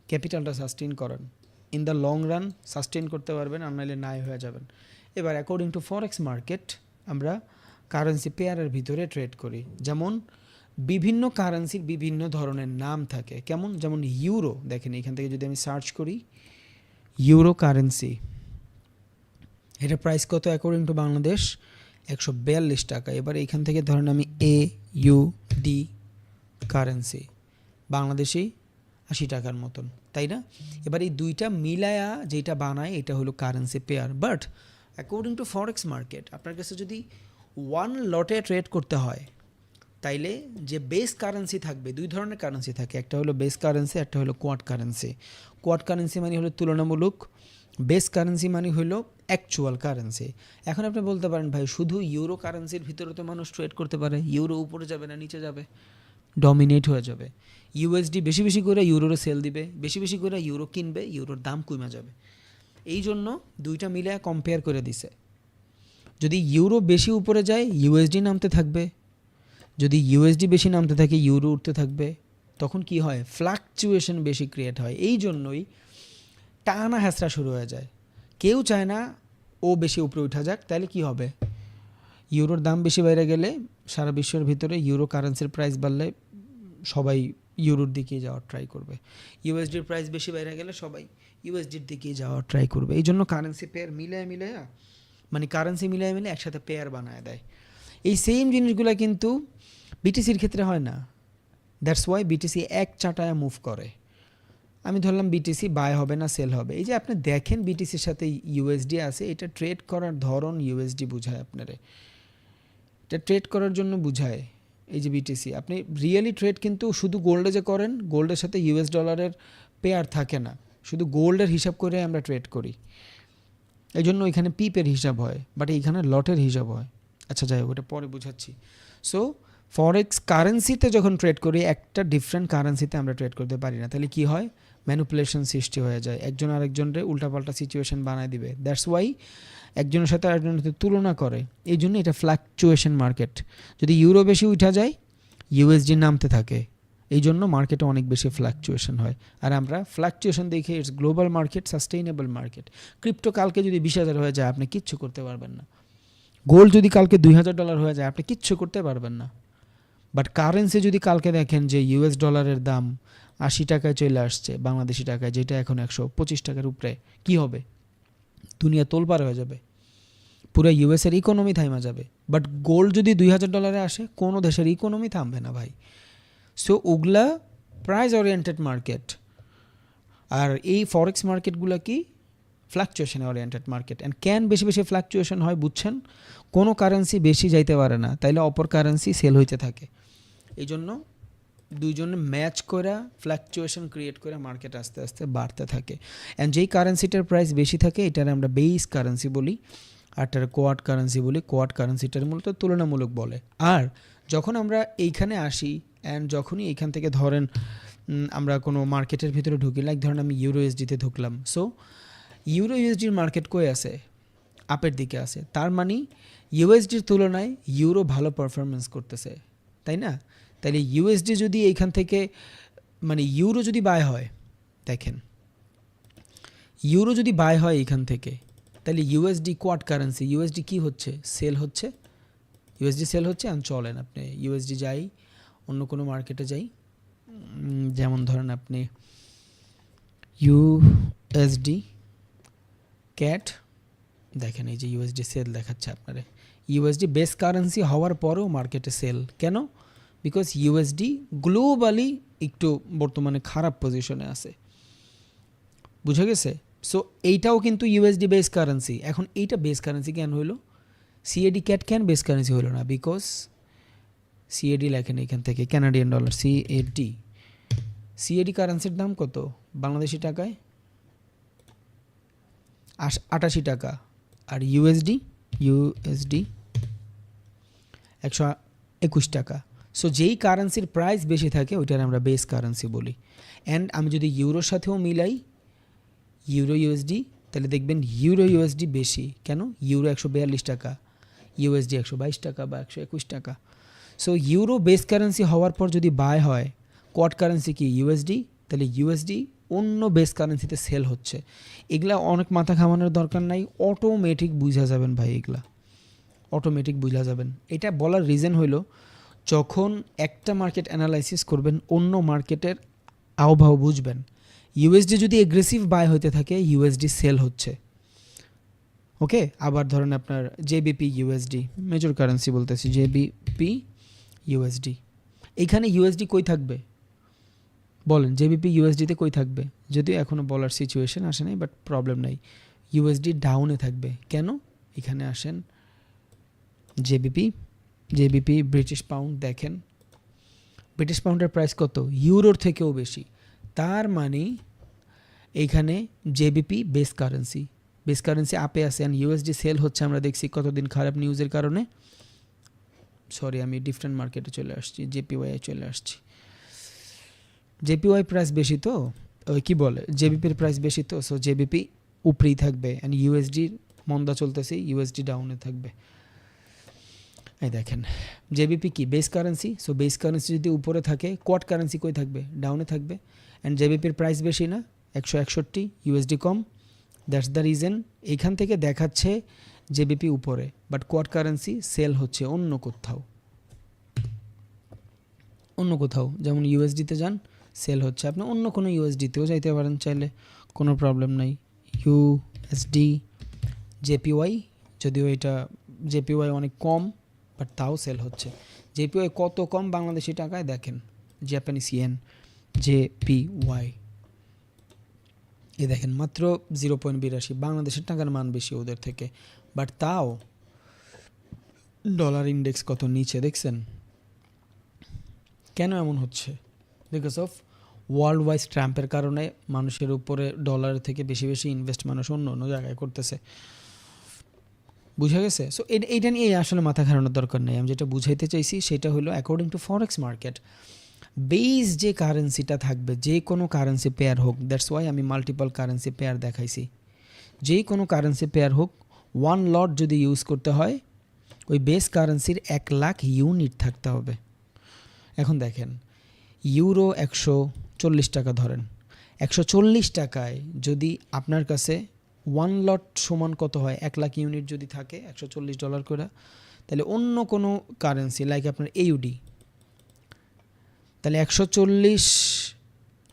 ক্যাপিটালটা সাস্টেইন করেন। In the long run sustain করতে পারবেন, আর নাহলে নাই হয়ে যাবেন। এবার অ্যাকর্ডিং টু ফরেক্স মার্কেট আমরা কারেন্সি পেয়ারের ভিতরে ট্রেড করি। যেমন বিভিন্ন কারেন্সির বিভিন্ন ধরনের নাম থাকে, কেমন, যেমন ইউরো। দেখেন এখান থেকে যদি আমি সার্চ করি ইউরো কারেন্সি, এটার প্রাইস কত অ্যাকর্ডিং টু বাংলাদেশ? 142 টাকা। এবার এখান থেকে ধরেন আমি AUD কারেন্সি, বাংলাদেশি 80 টাকার মতন, তাই না? এবার এই দুইটা মিলায়া যেটা বানায় এটা হলো currency pair. But according to forex market আপনার কাছে যদি ওয়ান লটে ট্রেড করতে হয় তাইলে যে বেস কারেন্সি থাকবে, দুই ধরনের কারেন্সি থাকে, একটা হলো বেস কারেন্সি, একটা হলো কোয়াড কারেন্সি। কোয়াড কারেন্সি মানে হলো তুলনামূলক, বেস কারেন্সি মানে হলো অ্যাকচুয়াল কারেন্সি। এখন আপনি বলতে পারেন ভাই শুধু ইউরো কারেন্সির ভিতরে তো মানুষ ট্রেড করতে পারে, ইউরো উপরে যাবে না নিচে যাবে? ডমিনেট হয়ে যাবে। ইউএসডি বেশি বেশি করে ইউরোরে সেল দিবে, বেশি বেশি করে ইউরো কিনবে, ইউরোর দাম কমে যাবে। এই জন্য দুইটা মিলে কম্পেয়ার করে দিছে। যদি ইউরো বেশি উপরে যায় ইউএসডি নামতে থাকবে, যদি ইউএসডি বেশি নামতে থাকে ইউরো উঠতে থাকবে। তখন কি হয়? ফ্লাকচুয়েশন বেশি ক্রিয়েট হয়। এই জন্যই টানা হ্যাঁচড়া শুরু হয়ে যায়। কেউ চায় না ও বেশি উপরে উঠা যাক, তাহলে কি হবে? ইউরোর দাম বেশি বাইরে গেলে সারা বিশ্বের ভিতরে ইউরো কারেন্সির প্রাইস বাড়লে সবাই ইউরোর দিকে যাওয়ার ট্রাই করবে। ইউএসডির প্রাইস বেশি বাইরে গেলে সবাই ইউএসডির দিকে যাওয়ার ট্রাই করবে। এই জন্য কারেন্সি পেয়ার মিলে মানে কারেন্সি মিলে একসাথে পেয়ার বানায় দেয়। এই সেম জিনিসগুলো কিন্তু বিটিসির ক্ষেত্রে হয় না। দ্যাটস ওয়াই বিটিসি এক চাটায় মুভ করে। আমি ধরলাম বিটিসি বাই হবে না সেল হবে। এই যে আপনি দেখেন বিটিসির সাথে ইউএসডি আছে, এটা ট্রেড করার ধরন ইউএসডি বুঝায় আপনারে, এটা ট্রেড করার জন্য বুঝায়। এই যে বিটিসি আপনি রিয়েলি ট্রেড কিন্তু শুধু গোল্ডে যে করেন, গোল্ডের সাথে ইউএস ডলারের পেয়ার থাকে না, শুধু গোল্ডের হিসাব করে আমরা ট্রেড করি। এই জন্য এখানে পিপের হিসাব হয়, বাট এইখানে লটের হিসাব হয়। আচ্ছা যাই হোক, ওটা পরে বুঝাচ্ছি। সো ফরেক্স কারেন্সিতে যখন ট্রেড করি একটা ডিফারেন্ট কারেন্সিতে আমরা ট্রেড করতে পারি না, তাহলে কি হয়? ম্যানিপুলেশন সৃষ্টি হয়ে যায়, একজন আরেকজনের উল্টাপাল্টা সিচুয়েশন বানায় দিবে। দ্যাটস ওয়াই একজনের সাথে আরেকজনের সাথে তুলনা করে। এই জন্য এটা ফ্লাকচুয়েশন মার্কেট। যদি ইউরো বেশি উঠা যায় ইউএসডি নামতে থাকে, এই জন্য মার্কেটে অনেক বেশি ফ্লাকচুয়েশন হয়। আর আমরা ফ্লাকচুয়েশন দেখে it's global market, sustainable market. Crypto কালকে যদি 20,000 হয়ে যায় আপনি কিচ্ছু করতে পারবেন না। গোল্ড যদি কালকে $2,000 হয়ে যায় আপনি কিচ্ছু করতে পারবেন না। বাট কারেন্সি যদি কালকে দেখেন যে ইউএস ডলারের দাম 80 টাকায় চলে আসছে বাংলাদেশি টাকায়, যেটা এখন 125 টাকার উপরে, কি হবে? দুনিয়া তোলপাড় হয়ে যাবে, পুরো ইউএসের ইকোনমি থামা যাবে। বাট গোল্ড যদি $2,000 আসে কোনো দেশের ইকোনমি থামবে না ভাই। সো ওগুলা প্রাইস ওরিয়েন্টেড মার্কেট। আর এই ফরেক্স মার্কেটগুলো কি? Fluctuation oriented market. And can বেশি বেশি ফ্লাকচুয়েশন হয় বুঝছেন? কোনো কারেন্সি বেশি যাইতে পারে না, তাইলে অপর কারেন্সি সেল হইতে থাকে। এই জন্য দুইজনে ম্যাচ করে ফ্লাকচুয়েশন ক্রিয়েট করে মার্কেট আস্তে আস্তে বাড়তে থাকে। অ্যান্ড যেই কারেন্সিটার প্রাইস বেশি থাকে এটার আমরা বেস কারেন্সি বলি, আরটার কোয়াড কারেন্সি বলি। কোয়াড কারেন্সিটার মূলত তুলনামূলক বলে। আর যখন আমরা এইখানে আসি অ্যান্ড যখনই এইখান থেকে ধরেন আমরা কোনো মার্কেটের ভিতরে ঢুকি, লাইক ধরেন আমি ইউরো ইউএসডিতে ঢুকলাম। সো ইউরো ইউএসডির মার্কেট কই আছে? আপের দিকে আছে। তার মানে ইউএসডির তুলনায় ইউরো ভালো পারফরমেন্স করতেছে, তাই না? তাহলে ইউএসডি যদি এইখান থেকে মানে ইউরো যদি বাই হয়, দেখেন ইউরো যদি বাই হয় এইখান থেকে, তাহলে ইউএসডি কোয়াড কারেন্সি, ইউএসডি কি হচ্ছে? সেল হচ্ছে। ইউএসডি সেল হচ্ছে। আমি চলেন আপনি ইউএসডি যাই, অন্য কোনো মার্কেটে যাই, যেমন ধরেন আপনি ইউএসডি ক্যাট, দেখেন এই যে ইউএসডি সেল দেখাচ্ছে আপনারে। ইউএসডি বেস কারেন্সি হওয়ার পরেও মার্কেটে সেল কেন? বিকজ ইউএসডি গ্লোবালি একটু বর্তমানে খারাপ পজিশনে আছে, বুঝা গেছে? সো এইটাও কিন্তু ইউএসডি বেস কারেন্সি। এখন এইটা বেস কারেন্সি কেন হইলো? সিএডি ক্যাট কেন বেস কারেন্সি হইলো না? বিকজ সিএডি লেখেন এখান থেকে ক্যানাডিয়ান ডলার, সিএডি। সিএডি কারেন্সির দাম কত বাংলাদেশি টাকায়? 88 টাকা। আর ইউএসডি 121 টাকা। সো যেই কারেন্সির প্রাইস বেশি থাকে ওইটার আমরা বেস কারেন্সি বলি। অ্যান্ড আমি যদি ইউরোর সাথেও মিলাই ইউরো ইউএসডি, তাহলে দেখবেন ইউরো ইউএসডি বেশি। কেন? ইউরো 142 টাকা, ইউএসডি 122 টাকা বা 121 টাকা। সো ইউরো বেস কারেন্সি হওয়ার পর যদি বাই হয় কোয়াড কারেন্সি কি? ইউএসডি, তাহলে ইউএসডি অন্য বেস কারেন্সিতে সেল হচ্ছে। এগুলা অনেক মাথা ঘামানোর দরকার নাই, অটোমেটিক বুঝা যাবেন ভাই, এগুলা অটোমেটিক বুঝা যাবেন। এটা বলার রিজন হইল যখন একটা মার্কেট অ্যানালাইসিস করবেন অন্য মার্কেটের আবহাওয়া বুঝবেন। ইউএসডি যদি এগ্রেসিভ বাই হতে থাকে ইউএসডি সেল হচ্ছে, ওকে। আবার ধরেন আপনার জেবিপি ইউএসডি, মেজর কারেন্সি বলতেছি, জেবিপি ইউএসডি, এইখানে ইউএসডি কই থাকবে বলেন? জেবিপি ইউএসডিতে কই থাকবে? যদিও এখনও বলার সিচুয়েশন আসে নাই, বাট প্রবলেম নাই, ইউএসডি ডাউনে থাকবে। কেন? এখানে আসেন, জেবিপি ব্রিটিশ পাউন্ড দেখেন, ব্রিটিশ পাউন্ডের প্রাইস কত? ইউরোর থেকেও বেশি। তার মানে এইখানে জেবিপি বেস কারেন্সি আপে আছে, অ্যান্ড ইউএসডি সেল হচ্ছে। আমরা দেখছি কতদিন খারাপ নিউজের কারণে। সরি, আমি ডিফারেন্ট মার্কেটে চলে আসছি, জেপিওয়াই চলে আসছি। জেপিওয়াই প্রাইস বেশি তো, কি বলে, জেবিপির প্রাইস বেশি তো, সো জেবিপি উপরেই থাকবে, অ্যান্ড ইউএসডির মন্দা চলতেছে, ইউএসডি ডাউনে থাকবে। এই দেখেন জেবিপি কি base currency, so base currency যদি উপরে থাকে কোয়াড কারেন্সি কই থাকবে? ডাউনে থাকবে। অ্যান্ড জেবিপির প্রাইস বেশি না, 161, USD com, that's the reason. এইখান থেকে দেখাচ্ছে জেবিপি উপরে, বাট কোয়াড কারেন্সি সেল হচ্ছে অন্য কোথাও, যেমন ইউএসডিতে যান সেল হচ্ছে। আপনি অন্য কোনো ইউএসডিতেও যাইতে পারেন চাইলে, কোনো প্রবলেম নাই। ইউএসডি জেপিওয়াই, যদিও এটা জেপিওয়াই অনেক কম, বাট তাও সেল হচ্ছে। জেপিওয়াই কত কম বাংলাদেশি টাকায় দেখেন, জাপানিজ ইয়েন জেপিওয়াই, এই দেখেন মাত্র 0.82। বাংলাদেশের টাকার মান বেশি ওদের থেকে, বাট তাও ডলার ইন্ডেক্স কত নিচে দেখছেন। কেন এমন হচ্ছে? বিকজ অফ ওয়ার্ল্ড ওয়াইজ ট্রাম্পের কারণে মানুষের উপরে ডলারের থেকে বেশি ইনভেস্ট মানুষ অন্য জায়গায় করতেছে, বুঝা গেছে? সো এইটা নিয়ে আসলে মাথা ঘামানোর দরকার নেই। আমি যেটা বুঝাইতে চাইছি সেটা হলো according to forex market base যে কারেন্সিটা থাকবে, যে কোনো কারেন্সি পেয়ার হোক, দ্যাটস ওয়াই আমি মাল্টিপল কারেন্সি পেয়ার দেখাইছি। যে কোনো কারেন্সি পেয়ার হোক, 1 লট যদি ইউজ করতে হয় ওই বেস কারেন্সির 1 লাখ ইউনিট থাকতে হবে। এখন দেখেন ইউরো 140 টাকা ধরেন, 140 টাকায় যদি আপনার কাছে 1 লট সমান কত হয়? 1 লাখ ইউনিট যদি থাকে $140 করে, তাহলে অন্য কোনো কারেন্সি লাইক আপনার AUD, তাহলে 140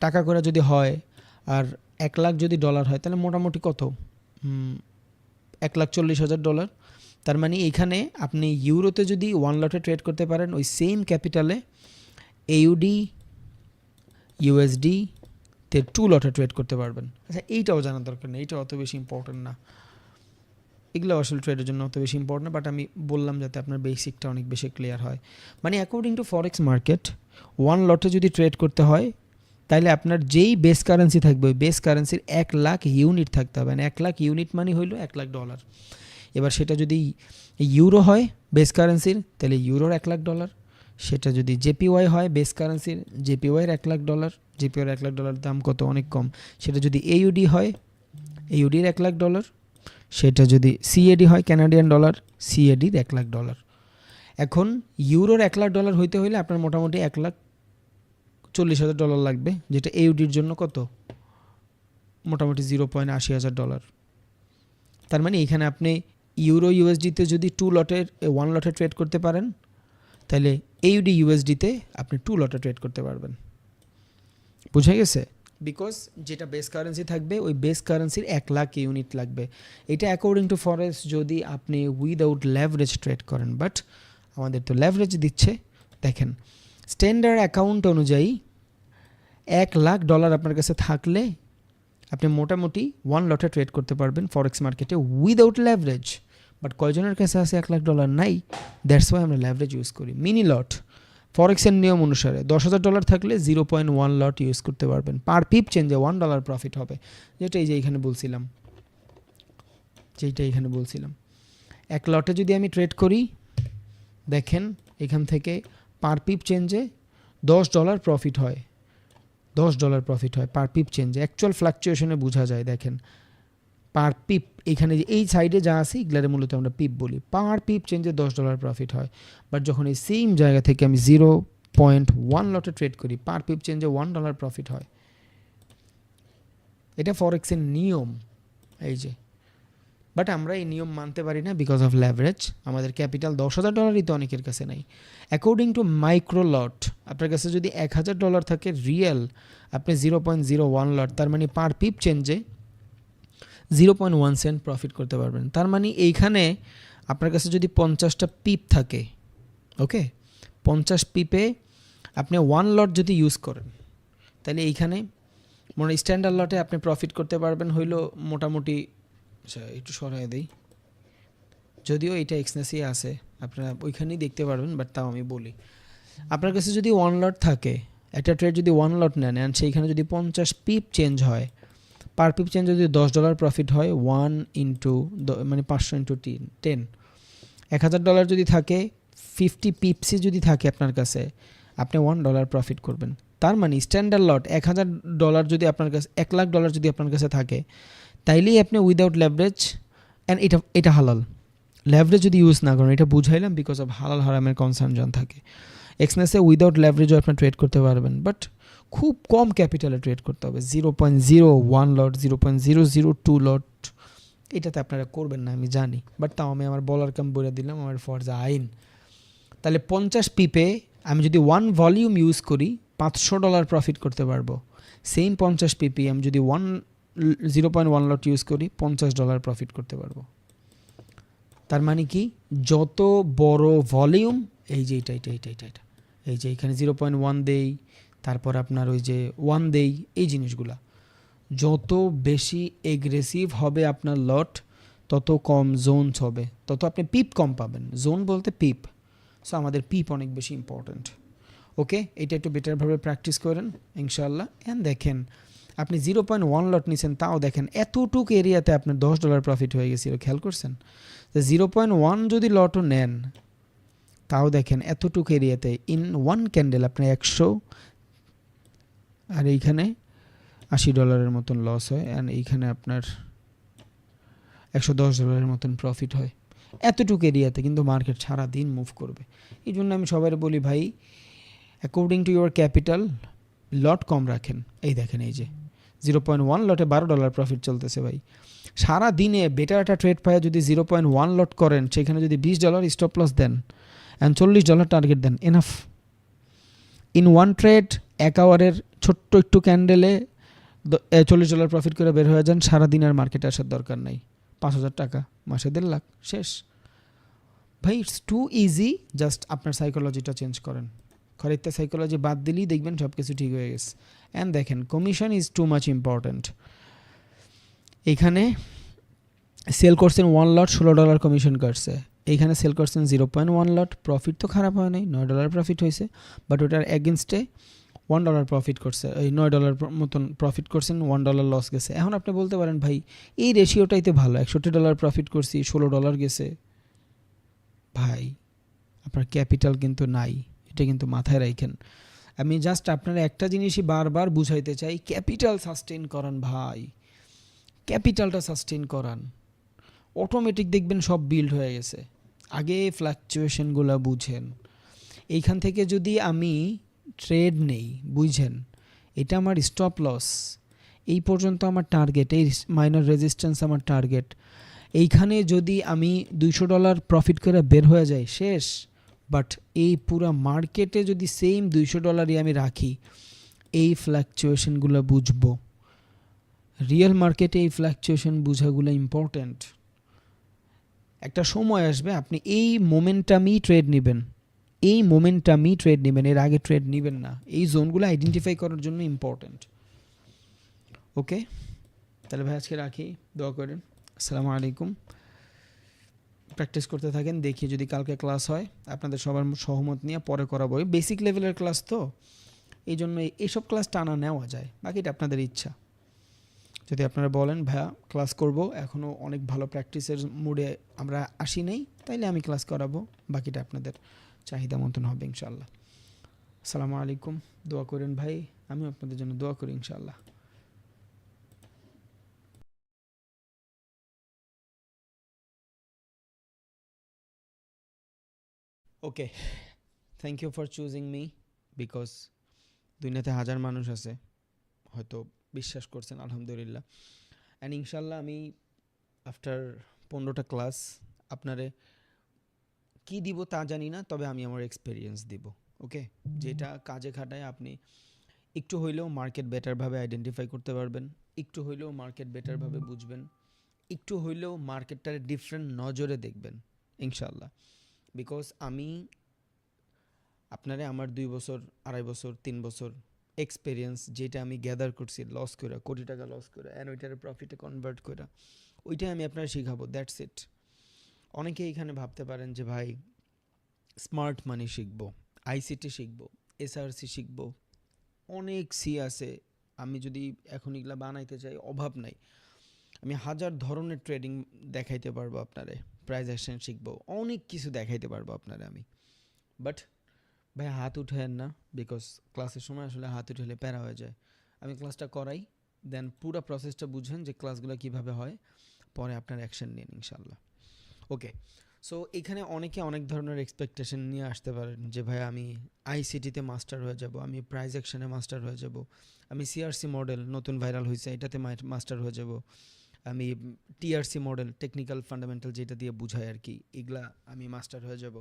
টাকা করে যদি হয় আর 1 লাখ যদি ডলার হয়, তাহলে মোটামুটি কত? $1,40,000। তার মানে এইখানে আপনি ইউরোতে যদি 1 লটে ট্রেড করতে পারেন ওই সেম ক্যাপিটালে AUD USD তে 2 লটে ট্রেড করতে পারবেন। আচ্ছা, এইটাও জানার দরকার নেই, এইটা অত বেশি ইম্পর্টেন্ট না, এগুলো আসলে ট্রেডের জন্য অত বেশি ইম্পর্টেন্ট, বাট আমি বললাম যাতে আপনার বেসিকটা অনেক বেশি ক্লিয়ার হয়। মানে অ্যাকর্ডিং টু ফরেক্স মার্কেট 1 লটে যদি ট্রেড করতে হয় তাহলে আপনার যেই বেস কারেন্সি থাকবে ওই বেস কারেন্সির 1 লাখ ইউনিট থাকতে হবে। 1 লাখ ইউনিট মানে হইল $1,00,000। এবার সেটা যদি ইউরো হয় বেস কারেন্সির, তাহলে ইউরোর $1,00,000। সেটা যদি জেপিওয়াই হয় বেস কারেন্সির, জেপিওয়াইয়ের $1,00,000। জেপিওয়াইয়ের $1,00,000 দাম কত? অনেক কম। সেটা যদি AUD হয়, AUDর $1,00,000। সেটা যদি CAD হয়, ক্যানাডিয়ান ডলার, CADর $1,00,000। এখন ইউরোর $1,00,000 হইতে হইলে আপনার মোটামুটি $1,40,000 লাগবে, যেটা AUDর জন্য কত? মোটামুটি $0.80,000। তার মানে এখানে আপনি ইউরো ইউএসডিতে যদি 1 লটে ট্রেড করতে পারেন, তাহলে AUD USDতে আপনি 2 লটে ট্রেড করতে পারবেন। বুঝা গেছে? বিকজ যেটা বেস কারেন্সি থাকবে ওই বেস কারেন্সির 1 লাখ ইউনিট লাগবে। এটা অ্যাকর্ডিং টু ফরেক্স যদি আপনি উইদাউট লেভারেজ ট্রেড করেন, বাট আমাদের তো লেভারেজ দিচ্ছে। দেখেন স্ট্যান্ডার্ড অ্যাকাউন্ট অনুযায়ী $1,00,000 আপনার কাছে থাকলে আপনি মোটামুটি 1 লটে ট্রেড করতে পারবেন ফরেক্স মার্কেটে উইদাউট লেভারেজ। বাট কয়জনের কাছে আছে $1,00,000? নাই, দ্যাটস ওয়াই আমরা লেভারেজ ইউজ করি। মিনি লট ফরেক্সের নিয়ম অনুসারে $10,000 থাকলে 0.1 লট ইউজ করতে পারবেন। পার পিপ চেঞ্জে $1 প্রফিট হবে, যেটা এইখানে বলছিলাম। 1 লটে যদি আমি ট্রেড করি, দেখেন এখান থেকে পার পিপ চেঞ্জে $10 প্রফিট হয়। $10 প্রফিট হয় পার পিপ চেঞ্জে। অ্যাকচুয়াল ফ্লাকচুয়েশনে বোঝা যায়। দেখেন পার পিপ, এখানে যে এই সাইডে যা আছে এগুলারে মূলত আমরা পিপ বলি। পার পিপ চেঞ্জে $10 প্রফিট হয়। বাট যখন এই সেম জায়গা থেকে আমি 0.1 লটে ট্রেড করি, পার পিপ চেঞ্জে $1 প্রফিট হয়। এটা ফরেক্সের নিয়ম, এই যে। বাট আমরা এই নিয়ম মানতে পারি না বিকজ অফ লেভারেজ। আমাদের ক্যাপিটাল $10,000 তো অনেকের কাছে নাই। অ্যাকর্ডিং টু মাইক্রো লট, আপনার কাছে যদি $1,000 থাকে রিয়েল, আপনি 0.01 লট, তার মানে পার পিপ চেঞ্জে 0.1 সেন্ট প্রফিট করতে পারবেন। তার মানে এইখানে আপনার কাছে যদি 50টা পিপ থাকে, ওকে, 50 পিপে আপনি 1 লট যদি ইউজ করেন, তাহলে এইখানে মনে স্ট্যান্ডার্ড লটে আপনি প্রফিট করতে পারবেন হইলো মোটামুটি, আচ্ছা একটু সরাই দেই, যদিও এটা এক্সনেসি আছে আপনারা ওইখানেই দেখতে পারবেন, বাট তাও আমি বলি, আপনার কাছে যদি 1 লট থাকে, একটা ট্রেড যদি 1 লট নেন অ্যান্ড সেইখানে যদি 50 পিপ চেঞ্জ হয়, পার পিপ চেঞ্জ যদি $10 প্রফিট হয়, 1 ইন্টু মানে 500 ইন্টু 10, $1,000 যদি থাকে, 50 পিপসি যদি থাকে আপনার কাছে, আপনি $1 প্রফিট করবেন। তার মানে স্ট্যান্ডার্ড লট $1,000 যদি আপনার কাছে, $1,00,000 যদি আপনার কাছে থাকে, তাইলেই আপনি উইদাউট লেভারেজ, অ্যান্ড এটা হালাল, লেভারেজ যদি ইউজ না করেন, এটা বুঝাইলাম বিকজ অফ হালাল হারামের কনসার্ন জন থাকে। এক্সনেসে উইদাউট লেভারেজও আপনি ট্রেড করতে পারবেন, বাট খুব কম ক্যাপিটালে ট্রেড করতে হবে। 0.01 লট, 0.002 লট, এটাতে আপনারা করবেন না আমি জানি, বাট তাও আমি আমার বলার কাম বলে দিলাম, আমার ফরজা আইন। তাহলে 50 পিপে আমি যদি 1 ভলিউম ইউজ করি, $500 প্রফিট করতে পারবো। সেম 50 পিপি আমি যদি 0.1 লট ইউজ করি, $50 প্রফিট করতে পারবো। তার মানে কি, যত বড় ভলিউম, এই যে এটা এই যে এখানে 0.1 দেই, তারপর আপনার ওই যে 1 দেই, এই জিনিসগুলা যত বেশি এগ্রেসিভ হবে আপনার লট, তত কম জোনস হবে, তত আপনি পিপ কম পাবেন। জোন বলতে পিপ, সো আমাদের পিপ অনেক বেশি ইম্পর্ট্যান্ট। ওকে, এটা একটু বেটারভাবে প্র্যাকটিস করেন ইনশাআল্লাহ। অ্যান্ড দেখেন আপনি 0.1 লট নিছেন, তাও দেখেন এতটুকু এরিয়াতে আপনার $10 প্রফিট হয়ে গেছিল, খেয়াল করছেন? 0.1 যদি লটও নেন, তাও দেখেন এতটুকু এরিয়াতে ইন 1 ক্যান্ডেল আপনার 100, আর এইখানে $80 মতন লস হয়, অ্যান্ড এইখানে আপনার $110 মতন প্রফিট হয় এতটুকু এরিয়াতে। কিন্তু মার্কেট সারা দিন মুভ করবে। এই জন্য আমি সবাই বলি ভাই, অ্যাকর্ডিং টু ইউর ক্যাপিটাল লট কম রাখেন। এই দেখেন এই যে 0.1 লটে $12 প্রফিট চলতেছে ভাই। সারা দিনে বেটার একটা ট্রেড পায় যদি 0.1 লট করেন, সেখানে যদি $20 স্টপ লস দেন অ্যান্ড $40 টার্গেট দেন, এনাফ। ইন ওয়ান ট্রেড 1 আওয়ারের ছোট্ট একটু ক্যান্ডেলে $40 প্রফিট করে বের হয়ে যান। সারাদিন আর মার্কেটে আসার দরকার নাই। 5,000 টাকা, মাসে 1.5 লাখ, শেষ ভাই। ইটস টু ইজি, জাস্ট আপনার সাইকোলজিটা চেঞ্জ করেন। খরিদ্দার সাইকোলজি বাদ দিলেই দেখবেন সব কিছু ঠিক হয়ে গেছে। অ্যান্ড দেখেন commission is two much important. এখানে সেল করছেন 1 লট, $16 কমিশন কাটছে। এইখানে সেল করছেন 0.1 লট, প্রফিট তো খারাপ হয় নাই, $9 প্রফিট হয়েছে, বাট ওটার এগেনস্টে $1 প্রফিট করছে, এই $9 মতন প্রফিট করছেন, $1 লস গেছে। এখন আপনি বলতে পারেন ভাই এই রেশিওটাই তো ভালো, $61 প্রফিট করছি, $16 গেছে। ভাই আপনার ক্যাপিটাল কিন্তু নাই, এটা কিন্তু মাথায় রাখেন। আমি জাস্ট আপনারা একটা জিনিসই বারবার বুঝাইতে চাই, ক্যাপিটাল সাস্টেন করান ভাই, ক্যাপিটালটা সাস্টেন করান, অটোমেটিক দেখবেন সব বিল্ড হয়ে গেছে। আগে ফ্লাকচুয়েশনগুলো বুঝেন। এইখান থেকে যদি আমি ট্রেড নেই, বুঝেন এটা আমার স্টপ লস, এই পর্যন্ত আমার টার্গেট, এই মাইনর রেজিস্ট্যান্স আমার টার্গেট। এইখানে যদি আমি $200 প্রফিট করে বের হয়ে যাই, শেষ। বাট এই পুরো মার্কেটে যদি সেম $200 আমি রাখি, এই ফ্লাকচুয়েশনগুলো বুঝবো। রিয়েল মার্কেটে এই ফ্লাকচুয়েশন বোঝাগুলো ইম্পর্ট্যান্ট। একটা সময় আসবে আপনি এই মোমেন্টামই ট্রেড নেবেন, এই মোমেন্টামই ট্রেড নেবেন, এর আগে ট্রেড নেবেন না। এই জোনগুলো আইডেন্টিফাই করার জন্য ইম্পর্ট্যান্ট। ওকে, তাহলে ভাই আজকে রাখি, দোয়া করেন। আসসালামু আলাইকুম। প্র্যাকটিস করতে থাকেন, দেখি যদি কালকে ক্লাস হয় আপনাদের সবার সহমত নিয়ে পরে করাবো। বেসিক লেভেলের ক্লাস তো, এই জন্য এইসব ক্লাস টানা নেওয়া যায়, বাকিটা আপনাদের ইচ্ছা। যদি আপনারা বলেন ভাইয়া ক্লাস করব, এখনও অনেক ভালো প্র্যাকটিসের মুডে আমরা আসি নেই, তাইলে আমি ক্লাস করাবো, বাকিটা আপনাদের চাহিদা মতন হবে ইনশাআল্লাহ। আসসালামু আলাইকুম, দোয়া করেন ভাই, আমিও আপনাদের জন্য দোয়া করি ইনশাআল্লাহ। Okay, thank you for choosing me, because দুনিয়াতে হাজার মানুষ আছে, হয়তো বিশ্বাস করছেন, আলহামদুলিল্লাহ। অ্যান্ড ইনশাল্লাহ আমি আফটার 15টা ক্লাস আপনারে কি দিব তা জানি না, তবে আমি আমার এক্সপিরিয়েন্স দিব। ওকে, যেটা কাজে খাটায় আপনি একটু হইলেও মার্কেট বেটারভাবে আইডেন্টিফাই করতে পারবেন, একটু হইলেও মার্কেট বেটারভাবে বুঝবেন, একটু হইলেও মার্কেটটার ডিফারেন্ট নজরে দেখবেন ইনশাল্লাহ। বিকজ আমি আপনারে আমার 2 বছর, 2.5 বছর, 3 বছর এক্সপিরিয়েন্স যেটা আমি গ্যাদার করছি লস করে, কোটি টাকা লস করে, অ্যান্ড ওইটারে প্রফিটে কনভার্ট করে, ওইটাই আমি আপনারা শিখাবো, দ্যাটস ইট। অনেকে এখানে ভাবতে পারেন যে ভাই স্মার্ট মানি শিখবো, আইসিটি শিখবো, এসআরসি শিখবো, অনেক সি আছে, আমি যদি এখন এগুলা বানাইতে চাই অভাব নাই, আমি 1000 ধরনের ট্রেডিং দেখাইতে পারবো আপনারে, প্রাইস অ্যাকশন শিখবো, অনেক কিছু দেখাইতে পারবো আপনারে আমি। বাট ভাই হাত উঠেন না, বিকজ ক্লাসের সময় আসলে হাত উঠেলে প্যারা হয়ে যায়। আমি ক্লাসটা করাই, দেন পুরো প্রসেসটা বুঝেন যে ক্লাসগুলো কীভাবে হয়, পরে আপনার অ্যাকশন নিন ইনশাল্লাহ। ওকে, সো এখানে অনেকে অনেক ধরনের এক্সপেকটেশন নিয়ে আসতে পারেন যে ভাই আমি আইসিটিতে মাস্টার হয়ে যাব, আমি প্রাইস অ্যাকশনে মাস্টার হয়ে যাব, আমি সিআরসি মডেল নতুন ভাইরাল হয়েছে এটাতে মাস্টার হয়ে যাব, আমি টিআরসি মডেল টেকনিক্যাল ফান্ডামেন্টাল যেটা দিয়ে বুঝায় আর কি, এগুলা আমি মাস্টার হয়ে যাব।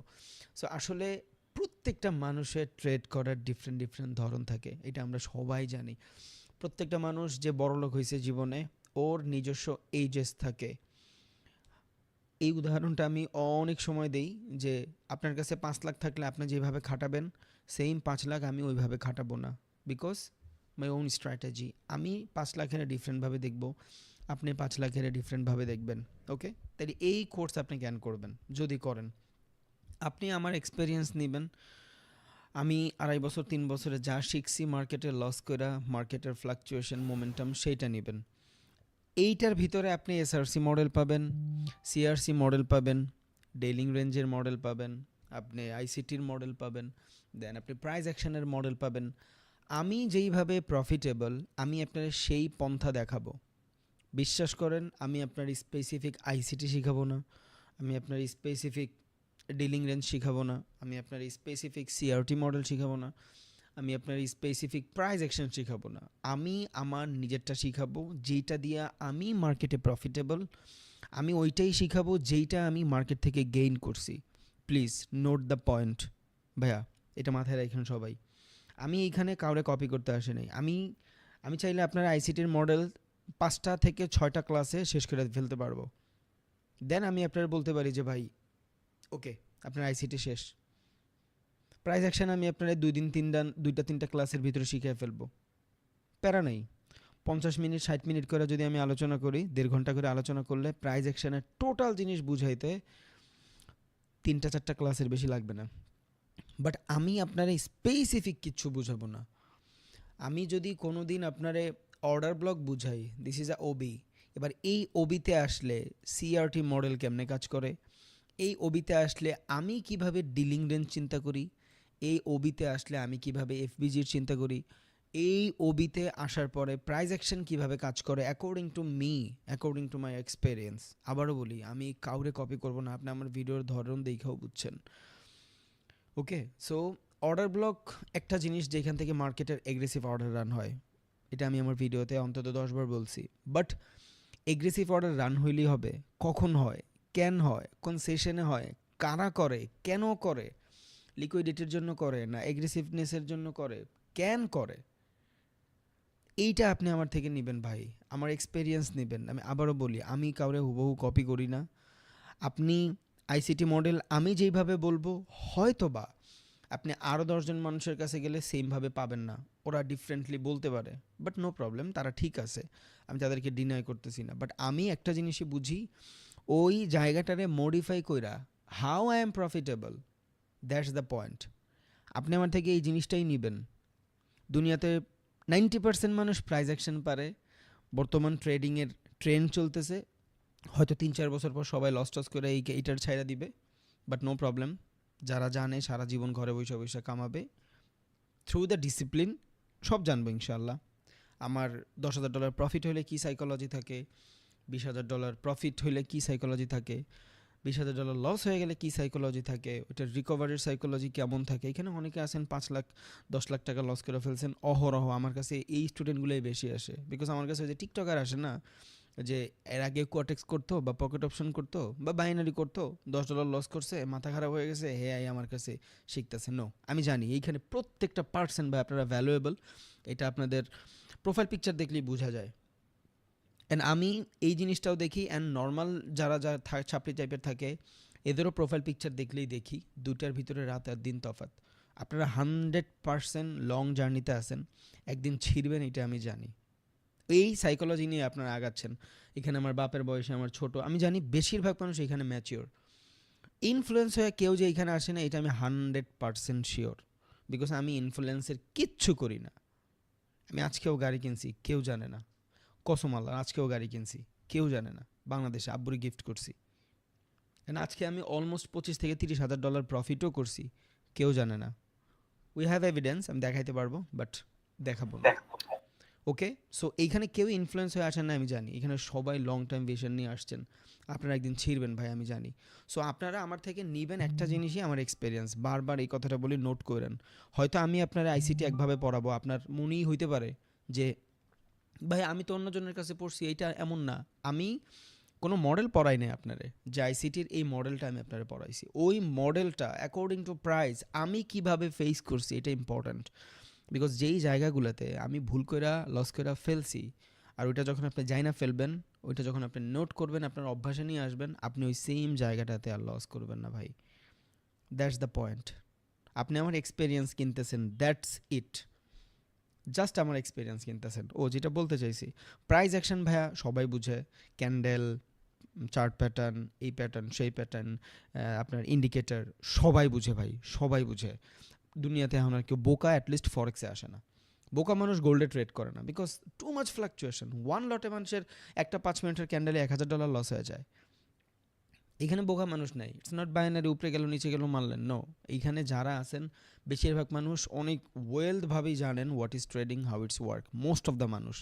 সো আসলে প্রত্যেকটা মানুষের ট্রেড করার ডিফারেন্ট ডিফারেন্ট ধরন থাকে, এটা আমরা সবাই জানি। প্রত্যেকটা মানুষ যে বড়লোক হয়েছে জীবনে, ওর নিজস্ব এইজেস থাকে। এই উদাহরণটা আমি অনেক সময় দেই যে আপনার কাছে 5 লাখ থাকলে আপনি যেভাবে খাটাবেন সেম 5 লাখ আমি ওইভাবে খাটাবো না, বিকজ মাই ওন স্ট্র্যাটেজি। আমি 5 লাখের ডিফারেন্টভাবে দেখব, আপনি 5 লাখের ডিফারেন্টভাবে দেখবেন। ওকে, তাহলে এই কোর্স আপনি জ্ঞান করবেন, যদি করেন আপনি আমার এক্সপিরিয়েন্স নেবেন। আমি 2.5 বছর 3 বছরে যা শিখছি মার্কেটে লস করা, মার্কেটের ফ্লাকচুয়েশন মোমেন্টাম, সেইটা নেবেন। এইটার ভিতরে আপনি এসআরসি মডেল পাবেন, সিআরসি মডেল পাবেন, ডেইলিং রেঞ্জের মডেল পাবেন, আপনি আইসিটির মডেল পাবেন, দেন আপনি প্রাইস অ্যাকশনের মডেল পাবেন। আমি যেইভাবে প্রফিটেবল আমি আপনার সেই পন্থা দেখাবো। বিশ্বাস করেন, আমি আপনার স্পেসিফিক আইসিটি শিখাবো না, আমি আপনার স্পেসিফিক ডিলিং রেঞ্জ শিখাবো না, আমি আপনার স্পেসিফিক সিআরটি মডেল শিখাবো না, আমি আপনার স্পেসিফিক প্রাইস অ্যাকশন শিখাবো না। আমি আমার নিজেরটা শিখাবো যেইটা দিয়ে আমি মার্কেটে প্রফিটেবল, আমি ওইটাই শিখাবো যেইটা আমি মার্কেট থেকে গেইন করছি। প্লিজ নোট দ্য পয়েন্ট ভাইয়া, এটা মাথায় রাখেন সবাই। আমি এইখানে কাউরে কপি করতে আসি নাই। আমি চাইলে আপনার আইসিটির মডেল 5টা থেকে 6টা ক্লাসে শেষ করে ফেলতে পারবো, দেন আমি আপনার বলতে পারি যে ভাই ওকে আপনার আইসিটি শেষ। প্রাইস অ্যাকশন আমি আপনার 2-3টা ক্লাসের ভিতরে শিখিয়ে ফেলবো, প্যারা নেই। 50 মিনিট 60 মিনিট করে যদি আমি আলোচনা করি, 1.5 ঘন্টা করে আলোচনা করলে প্রাইস অ্যাকশনের টোটাল জিনিস বুঝাইতে 3-4টা ক্লাসের বেশি লাগবে না। বাট আমি আপনারে স্পেসিফিক কিচ্ছু বুঝাবো না। আমি যদি কোনো দিন আপনারে অর্ডার ব্লক বুঝাই, দিস ইজ আ ওবি, এবার এই ওবিতে আসলে সিআরটি মডেল কেমনে কাজ করে, এই ওবিতে আসলে আমি কিভাবে ডিলিং রেঞ্জ চিন্তা করি, এই ওবিতে আসলে আমি কিভাবে এফবিজির চিন্তা করি, এই ওবিতে আসার পরে প্রাইস অ্যাকশন কিভাবে কাজ করে according to me, according to my experience. আবারও বলি, আমি কাউরে কপি করব না, আপনি আমার ভিডিওর ধরন দেখেও বুঝছেন। ওকে, সো অর্ডার ব্লক একটা জিনিস যেখান থেকে মার্কেটের এগ্রেসিভ অর্ডার রান হয়, এটা আমি আমার ভিডিওতে অন্তত 10 বার বলছি। বাট এগ্রেসিভ অর্ডার রান হইলেই হবে, কখন হয়, কেন হয়, কোন সেশনে হয়, কারা করে, কেন করে, লিকুইডিটির জন্য করে না এগ্রেসিভনেসের জন্য করে, কেন করে, এইটা আপনি আমার থেকে নেবেন ভাই, আমার এক্সপিরিয়েন্স নেবেন। আমি আবারও বলি, আমি কাউরে হুবহু কপি করি না। আপনি আইসিটি মডেল আমি যেইভাবে বলবো, হয়তো বা আপনি আরও 10জন মানুষের কাছে গেলে সেমভাবে পাবেন না, ওরা ডিফারেন্টলি বলতে পারে, বাট নো প্রবলেম, তারা ঠিক আছে, আমি তাদেরকে ডিনাই করতেছি না। বাট আমি একটা জিনিসই বুঝি, ওই জায়গাটারে মডিফাই কইরা how I am profitable, that's the point. আপনি আমার থেকে এই জিনিসটাই নেবেন। দুনিয়াতে 90% মানুষ প্রাইস অ্যাকশন পারে, বর্তমান ট্রেডিংয়ের ট্রেন্ড চলতেছে, হয়তো 3-4 বছর পর সবাই লস টস করে এইটার ছাইড়া দিবে, বাট নো প্রবলেম, যারা জানে সারা জীবন ঘরে বসে বসে কামাবে থ্রু দ্য ডিসিপ্লিন, সব জানবো ইনশাল্লাহ। আমার $10,000 প্রফিট হলে কী সাইকোলজি থাকে, $20,000 প্রফিট হলে কী সাইকোলজি থাকে, $20,000 লস হয়ে গেলে কী সাইকোলজি থাকে, ওইটার রিকভারির সাইকোলজি কেমন থাকে। এখানে অনেকে আছেন 5 লাখ 10 লাখ টাকা লস করে ফেলছেন অহরহ। আমার কাছে এই স্টুডেন্টগুলোই বেশি আসে, বিকজ আমার কাছে ওই যে টিকটকার আসে না, যে এর আগে কোয়াটেক্স করতো বা পকেট অপশন করতো বা বাইনারি করতো, $10 লস করছে, মাথা খারাপ হয়ে গেছে, হে আই আমার কাছে শিখতেছে। নো, আমি জানি এইখানে প্রত্যেকটা পার্সেন্ট বা আপনারা ভ্যালুয়েবল, এটা আপনাদের প্রোফাইল পিকচার দেখলেই বোঝা যায়। অ্যান্ড আমি এই জিনিসটাও দেখি, অ্যান্ড নর্মাল যারা ছাপড়ি টাইপের থাকে এদেরও প্রোফাইল পিকচার দেখলেই দেখি, দুটার ভিতরে রাত আর দিন তফাৎ। আপনারা 100% লং জার্নিতে আছেন, একদিন ছিঁড়বেন, এটা আমি জানি। এই সাইকোলজি নিয়ে আপনারা আগাচ্ছেন। এখানে আমার বাপের বয়সে আমার ছোট, আমি জানি বেশিরভাগ মানুষ এখানে ম্যাচিওর। ইনফ্লুয়েন্স হয়ে কেউ যে এখানে আসে না, এটা আমি 100% শিওর, বিকজ আমি ইনফ্লুয়েন্সের কিচ্ছু করি না। আমি আজকেও গাড়ি কিনছি, কেউ জানে না। কসম আল্লাহ, আজকেও গাড়ি কিনছি, কেউ জানে না। বাংলাদেশে আব্বুরে গিফট করছি। আজকে আমি অলমোস্ট $25,000 প্রফিটও করছি, কেউ জানে না। উই হ্যাভ এভিডেন্স, আমি দেখাইতে পারবো, বাট দেখাবো না। ওকে, সো এইখানে কেউ ইনফ্লুয়েন্স হয়ে আসেন না, আমি জানি। এখানে সবাই লং টাইম ভিশন নিয়ে আসছেন, আপনারা একদিন ছিঁড়বেন ভাই, আমি জানি। সো আপনারা আমার থেকে নিবেন একটা জিনিসই, আমার এক্সপিরিয়েন্স। বারবার এই কথাটা বলি, নোট করেন। হয়তো আমি আপনার আইসিটি একভাবে পড়াবো, আপনার মনেই হইতে পারে যে ভাই আমি তো অন্যজনের কাছে পড়ছি, এইটা এমন না। আমি কোনো মডেল পড়াই নাই আপনারে, যে আইসিটির এই মডেলটা আমি আপনারে পড়াইছি। ওই মডেলটা অ্যাকর্ডিং টু প্রাইস আমি কিভাবে ফেস করছি, এটা ইম্পর্ট্যান্ট। বিকজ যেই জায়গাগুলোতে আমি ভুল কইরা লস কইরা ফেলছি, আর ওইটা যখন আপনি যাই না ফেলবেন, ওইটা যখন আপনি নোট করবেন, আপনার অভ্যাসে নিয়ে আসবেন, আপনি ওই সেম জায়গাটাতে আর লস করবেন না ভাই। That's the point. আপনি আমার এক্সপিরিয়েন্স কিনতেছেন, দ্যাটস ইট। জাস্ট আমার এক্সপিরিয়েন্স কিনতেছেন। ও যেটা বলতে চাইছি, প্রাইস অ্যাকশন ভাইয়া সবাই বুঝে। ক্যান্ডেল, চার্ট প্যাটার্ন, এই প্যাটার্ন, সেই প্যাটার্ন, আপনার ইন্ডিকেটর, সবাই বুঝে ভাই, সবাই বুঝে। দুনিয়াতে এখন আর কেউ বোকা অ্যাটলিস্ট ফরেক্সে আসে না। বোকা মানুষ গোল্ডে ট্রেড করে না, because too much fluctuation. One লটে মানুষের একটা 5 মিনিটের ক্যান্ডেলে $1,000 লস হয়ে যায়। এখানে বোকা মানুষ নাই। ইটস নট বাইনারি, উপরে গেল নিচে গেল মারলেন। নো, এইখানে যারা আছেন বেশিরভাগ মানুষ অনেক ওয়েলভাবেই জানেন what is trading, how it's work. Most of the মানুষ,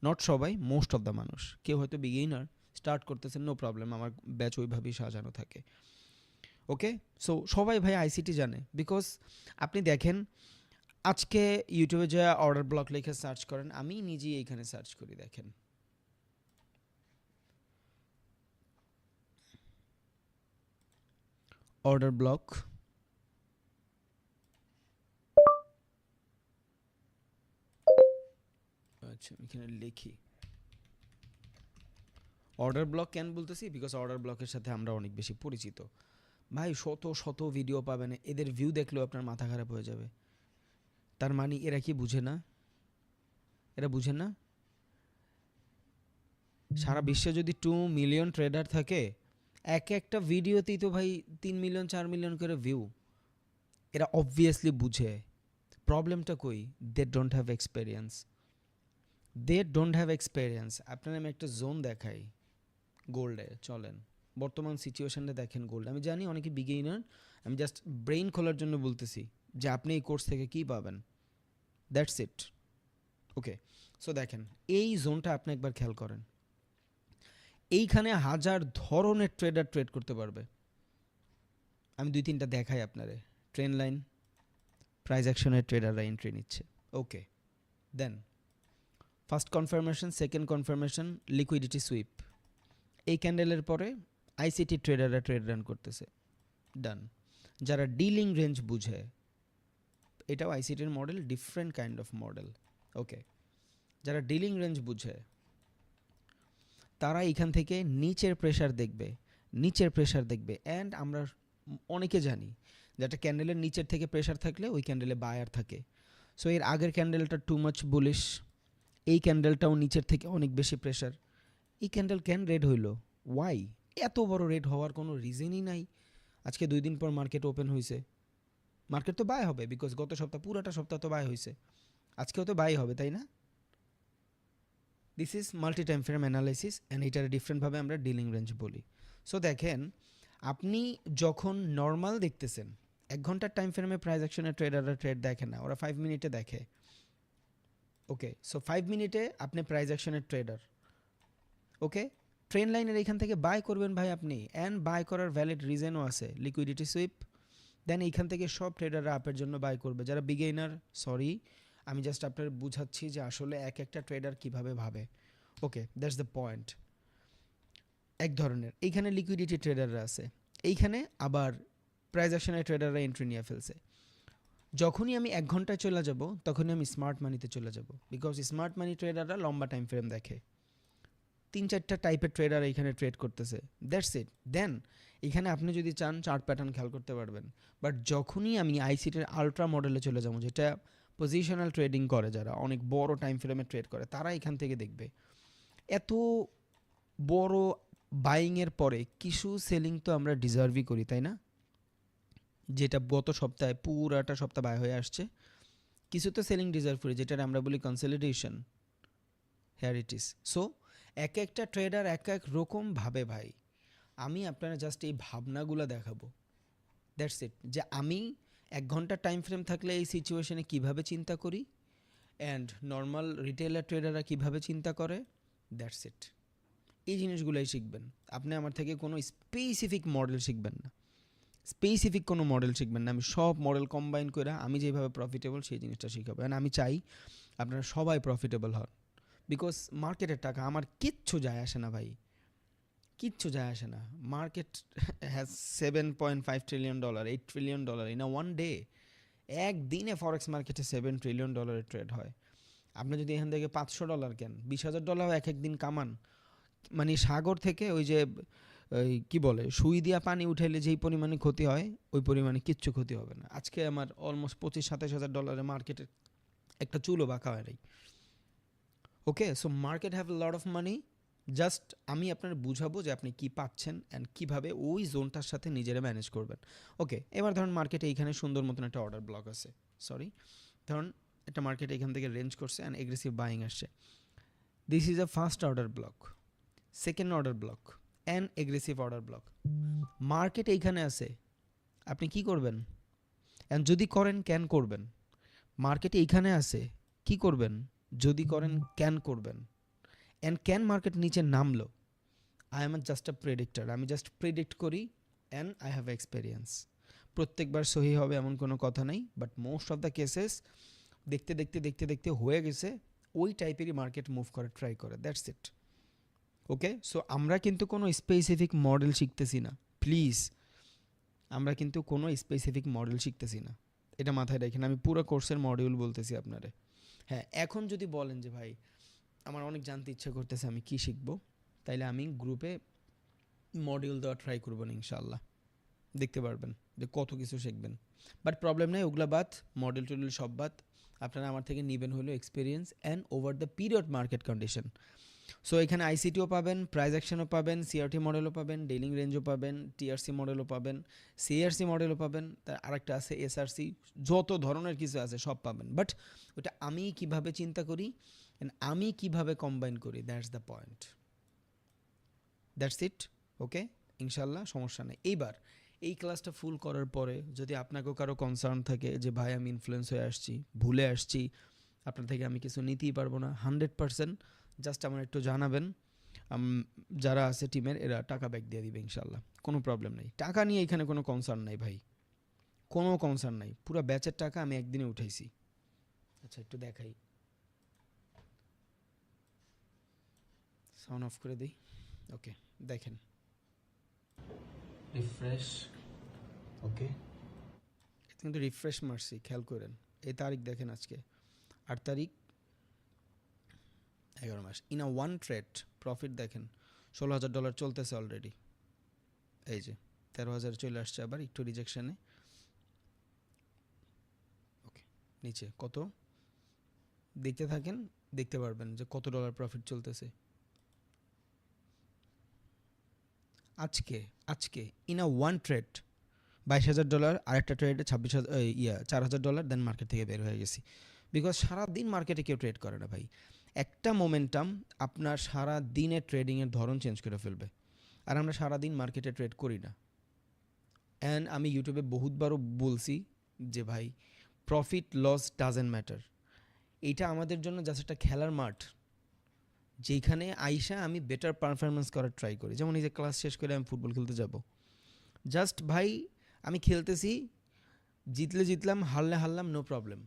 নট সবাই, মোস্ট অফ দ্য মানুষ। কেউ হয়তো বিগিনার, স্টার্ট করতেছেন, নো প্রবলেম, আমার ব্যাচ ওইভাবেই সাজানো থাকে। ওকে, সো সবাই ভাই আইসিটি জানে। বিকজ আপনি দেখেন, আজকে ইউটিউবে যা অর্ডার ব্লক লিখে সার্চ করেন, আমি নিজেই এইখানে সার্চ করি, দেখেন অর্ডার ব্লক। আচ্ছা, এখানে লিখি অর্ডার ব্লক। কেন বলতেছি? বিকজ অর্ডার ব্লকের সাথে আমরা অনেক বেশি পরিচিত ভাই। শত শত ভিডিও পাবেন, এদের ভিউ দেখলেও আপনার মাথা খারাপ হয়ে যাবে। তার মানে এরা কি বুঝে না? এরা বুঝে না সারা বিশ্বে যদি 2 মিলিয়ন ট্রেডার থাকে, এক একটা ভিডিওতেই তো ভাই 3 মিলিয়ন 4 মিলিয়ন করে ভিউ। এরা অবভিয়াসলি বুঝে। প্রবলেমটা কই? They don't have experience. They don't have experience. আপনার আমি একটা জোন দেখাই গোল্ডে, চলেন বর্তমান সিচুয়েশানটা দেখেন গোল্ড। আমি জানি অনেকে বিগিনার, আমি জাস্ট ব্রেইন খোলার জন্য বলতেছি যে আপনি এই কোর্স থেকে কী পাবেন, দ্যাটস ইট। ওকে, সো দেখেন এই জোনটা আপনি একবার খেয়াল করেন। এইখানে হাজার ধরনের ট্রেডার ট্রেড করতে পারবে। আমি 2-3টা দেখাই আপনারে। ট্রেন লাইন, প্রাইস অ্যাকশনের ট্রেডাররা এন্ট্রি নিচ্ছে। Okay, then first confirmation, second confirmation, liquidity sweep. এই ক্যান্ডেলের পরে আইসিটি ট্রেডাররা ট্রেড রান করতেছে, ডান। যারা ডিলিং রেঞ্জ বুঝে, এটাও আইসিটির model, different kind of model. Okay, যারা ডিলিং রেঞ্জ বুঝে তারা এখান থেকে নিচের প্রেশার দেখবে, নিচের প্রেশার দেখবে। অ্যান্ড আমরা অনেকে জানি যে একটা ক্যান্ডেলের নিচের থেকে প্রেশার থাকলে ওই ক্যান্ডেলে বায়ার থাকে। সো এর আগের ক্যান্ডেলটা টু মাচ বুলিশ, এই ক্যান্ডেলটাও নিচের থেকে অনেক বেশি প্রেশার। এই ক্যান্ডেল কেন রেড হইল? ওয়াই? এত বড় রেড হওয়ার কোনো রিজনই নাই। আজকে 2 দিন পর মার্কেট ওপেন হয়েছে, মার্কেট তো বাই হবে, বিকজ গত সপ্তাহ পুরাটা সপ্তাহ তো বাই হয়েছে, আজকেও তো বাই হবে, তাই না? This is multi time frame analysis, and এটার ডিফারেন্টভাবে আমরা ডিলিং রেঞ্জ বলি। সো দেখেন, আপনি যখন নর্মাল দেখতেছেন, 1 ঘন্টার টাইম ফ্রেমে প্রাইস অ্যাকশনের ট্রেডাররা ট্রেড দেখে না, ওরা 5 মিনিটে দেখে। ওকে, সো 5 মিনিটে আপনি প্রাইস অ্যাকশনের ট্রেডার। ওকে, ট্রেন লাইনের এখান থেকে বাই করবেন ভাই আপনি, অ্যান্ড বাই করার ভ্যালিড রিজনও আছে, লিকুইডিটি সুইপ। দেন এইখান থেকে সব ট্রেডাররা আপের জন্য বাই করবে, যারা বিগেইনার সরি আমি জাস্ট আপনার বুঝাচ্ছি যে আসলে এক একটা ট্রেডার কীভাবে ভাবে। ওকে, দ্যাটস দ্য পয়েন্ট। এক ধরনের এইখানে লিকুইডিটি ট্রেডাররা আছে, এইখানে আবার প্রাইস অ্যাকশনের ট্রেডাররা এন্ট্রি নিয়ে ফেলছে। যখনই আমি 1 ঘন্টায় চলে যাব তখনই আমি স্মার্ট মানিতে চলে যাব, বিকজ স্মার্ট মানি ট্রেডাররা লম্বা টাইম ফ্রেম দেখে। 3-4টা টাইপের ট্রেডার এখানে ট্রেড করতেছে, দ্যাটস ইট। দেন এখানে আপনি যদি চান চার্ট প্যাটার্ন খেয়াল করতে পারবেন। বাট যখনই আমি আইসিটির আলট্রা মডেলে চলে যাবো, যেটা পজিশনাল ট্রেডিং করে, যারা অনেক বড় টাইম ফ্রেমে ট্রেড করে, তারা এখান থেকে দেখবে এত বড় বাইংয়ের পরে কিছু সেলিং তো আমরা ডিজার্ভই করি, তাই না? যেটা গত সপ্তাহে পুরাটা সপ্তাহ বাই হয়ে আসছে, কিছু তো সেলিং ডিজার্ভ করি, যেটা আমরা বলি consolidation. Here it is. So এক একটা ট্রেডার এক এক রকম ভাবে ভাই। আমি আপনারা জাস্ট এই ভাবনাগুলো দেখাবো, দ্যাটস ইট। যে আমি 1 ঘন্টা টাইম ফ্রেম থাকলে এই সিচুয়েশনে কীভাবে চিন্তা করি, অ্যান্ড নর্মাল রিটেলার ট্রেডাররা কীভাবে চিন্তা করে, দ্যাটস ইট। এই জিনিসগুলোই শিখবেন। আপনি আমার থেকে কোনো স্পেসিফিক মডেল শিখবেন না, স্পেসিফিক কোনো মডেল শিখবেন না। আমি সব মডেল কম্বাইন করে আমি যেভাবে প্রফিটেবল সেই জিনিসটা শিখাবো। অ্যান্ড আমি চাই আপনারা সবাই প্রফিটেবল হন, বিকজ মার্কেটের টাকা আমার কিচ্ছু যায় আসে না ভাই, কিচ্ছু যায় আসে না। Market has $7.5 trillion, $8 trillion in a one day. একদিনে ফরেক্স মার্কেটে $7 ট্রিলিয়ন ট্রেড হয়। আপনি যদি এখান থেকে $500 কেন, $20,000 এক একদিন কামান, মানে সাগর থেকে ওই যে ওই কী বলে সুই দিয়া পানি উঠাইলে যেই পরিমাণে ক্ষতি হয়, ওই পরিমাণে কিচ্ছু ক্ষতি হবে না। আজকে আমার অলমোস্ট $25,000-27,000 মার্কেটের একটা চুলও বাঁকা হয় নাই। Okay, so market have a lot of money. Just আমি আপনার বুঝাবো যে আপনি কী পাচ্ছেন অ্যান্ড কীভাবে ওই জোনটার সাথে নিজেরা ম্যানেজ করবেন। ওকে, এবার ধরুন মার্কেটে এইখানে সুন্দর মতন একটা অর্ডার ব্লক আছে, সরি ধরুন একটা মার্কেট এখান থেকে রেঞ্জ করছে অ্যান্ড এগ্রেসিভ বাইং আসছে। This is a first order block, second order block and aggressive order block. Market এইখানে আছে, আপনি কি করবেন? অ্যান্ড যদি করেন ক্যান করবেন। মার্কেট এইখানে আছে, কি করবেন? যদি করেন ক্যান করবেন। অ্যান্ড ক্যান মার্কেট নিচে নামলো, I am just a predictor, আমি জাস্ট প্রেডিক্ট করি অ্যান্ড আই হ্যাভ এক্সপেরিয়েন্স। প্রত্যেকবার সহি হবে এমন কোনো কথা নেই, but most of the cases দেখতে দেখতে দেখতে দেখতে হয়ে গেছে, ওই টাইপেরই মার্কেট মুভ করে ট্রাই করে, দ্যাটস ইট। ওকে, সো আমরা কিন্তু কোনো স্পেসিফিক মডেল শিখতেছি না, প্লিজ। আমরা কিন্তু কোনো স্পেসিফিক মডেল শিখতেছি না, এটা মাথায় রাখেন। আমি পুরো কোর্সের মডিউল বলতেছি আপনারে। হ্যাঁ, এখন যদি বলেন যে ভাই আমার অনেক জানতে ইচ্ছা করতেছে আমি কি শিখবো, তাইলে আমি গ্রুপে মডিউল দেওয়া ট্রাই করবো না, ইনশাল্লাহ দেখতে পারবেন যে কত কিছু শিখবেন। বাট প্রবলেম নেই, ওগুলা বাদ, মডেল টডেল সব বাদ। আপনারা আমার থেকে নেবেন হলো experience and over the period market condition. So এখানে আইসিটিও পাবেন, প্রাইস অ্যাকশনও পাবেন, সিআরটি মডেলও পাবেন, ডেইলিং রেঞ্জও পাবেন, টিআরসি মডেলও পাবেন, সিআরসি মডেলও পাবেন, তার আরেকটা আছে এসআরসি, যত ধরনের কিছু আছে সব পাবেন। বাট ওটা আমি কিভাবে চিন্তা করি অ্যান্ড আমি কিভাবে কম্বাইন করি, that's the point, that's it. Okay, ইনশাল্লাহ সমস্যা নেই। এইবার এই ক্লাসটা ফুল করার পরে যদি আপনাকেও কারো কনসার্ন থাকে যে ভাই আমি ইনফ্লুয়েন্স হয়ে আসছি, ভুলে আসছি, আপনার থেকে আমি কিছু নিতেই পারবো না, 100% জাস্ট আমার একটু জানাবেন। যারা আছে টিমের এরা টাকা ব্যাক দিয়ে দিবে ইনশাল্লাহ, কোনো প্রবলেম নেই। টাকা নিয়ে এখানে কোনো কনসার্ন নাই ভাই, কোনো কনসার্ন নাই। পুরো ব্যাচের টাকা আমি একদিনে উঠাইছি। আচ্ছা একটু দেখাই, সাউন্ড অফ করে দিই। ওকে, দেখেন রিফ্রেশ। ওকে, কিন্তু রিফ্রেশ মারছি, খেয়াল করেন এই তারিখ দেখেন, আজকে 8 তারিখ 11 মাস। In a one trade profit দেখেন $16,000 চলতেছে অলরেডি। এই যে 13,000 চলে আসছে, আবার একটু রিজেকশানে। ওকে, নিচে কত দেখতে থাকেন, দেখতে পারবেন যে কত ডলার প্রফিট চলতেছে আজকে। আজকে ইন আ ওয়ান ট্রেড $22,000, আরেকটা ট্রেডে 4,000 দেন মার্কেট থেকে বের হয়ে গেছি। বিকজ সারাদিন মার্কেটে কেউ ট্রেড করে না ভাই। একটা মোমেন্টাম আপনার সারা দিনের ট্রেডিংয়ের ধরন চেঞ্জ করে ফেলবে, আর আমরা সারাদিন মার্কেটে ট্রেড করি না। অ্যান্ড আমি ইউটিউবে বহুতবারও বলছি যে ভাই প্রফিট লস ডাজেন্ট ম্যাটার। এইটা আমাদের জন্য জাস্ট একটা খেলার মাঠ, যেখানে আইসা আমি বেটার পারফরমেন্স করার ট্রাই করি। যেমন এই যে ক্লাস শেষ করে আমি ফুটবল খেলতে যাব, জাস্ট ভাই আমি খেলতেছি, জিতলাম, হারলাম, নো প্রবলেম।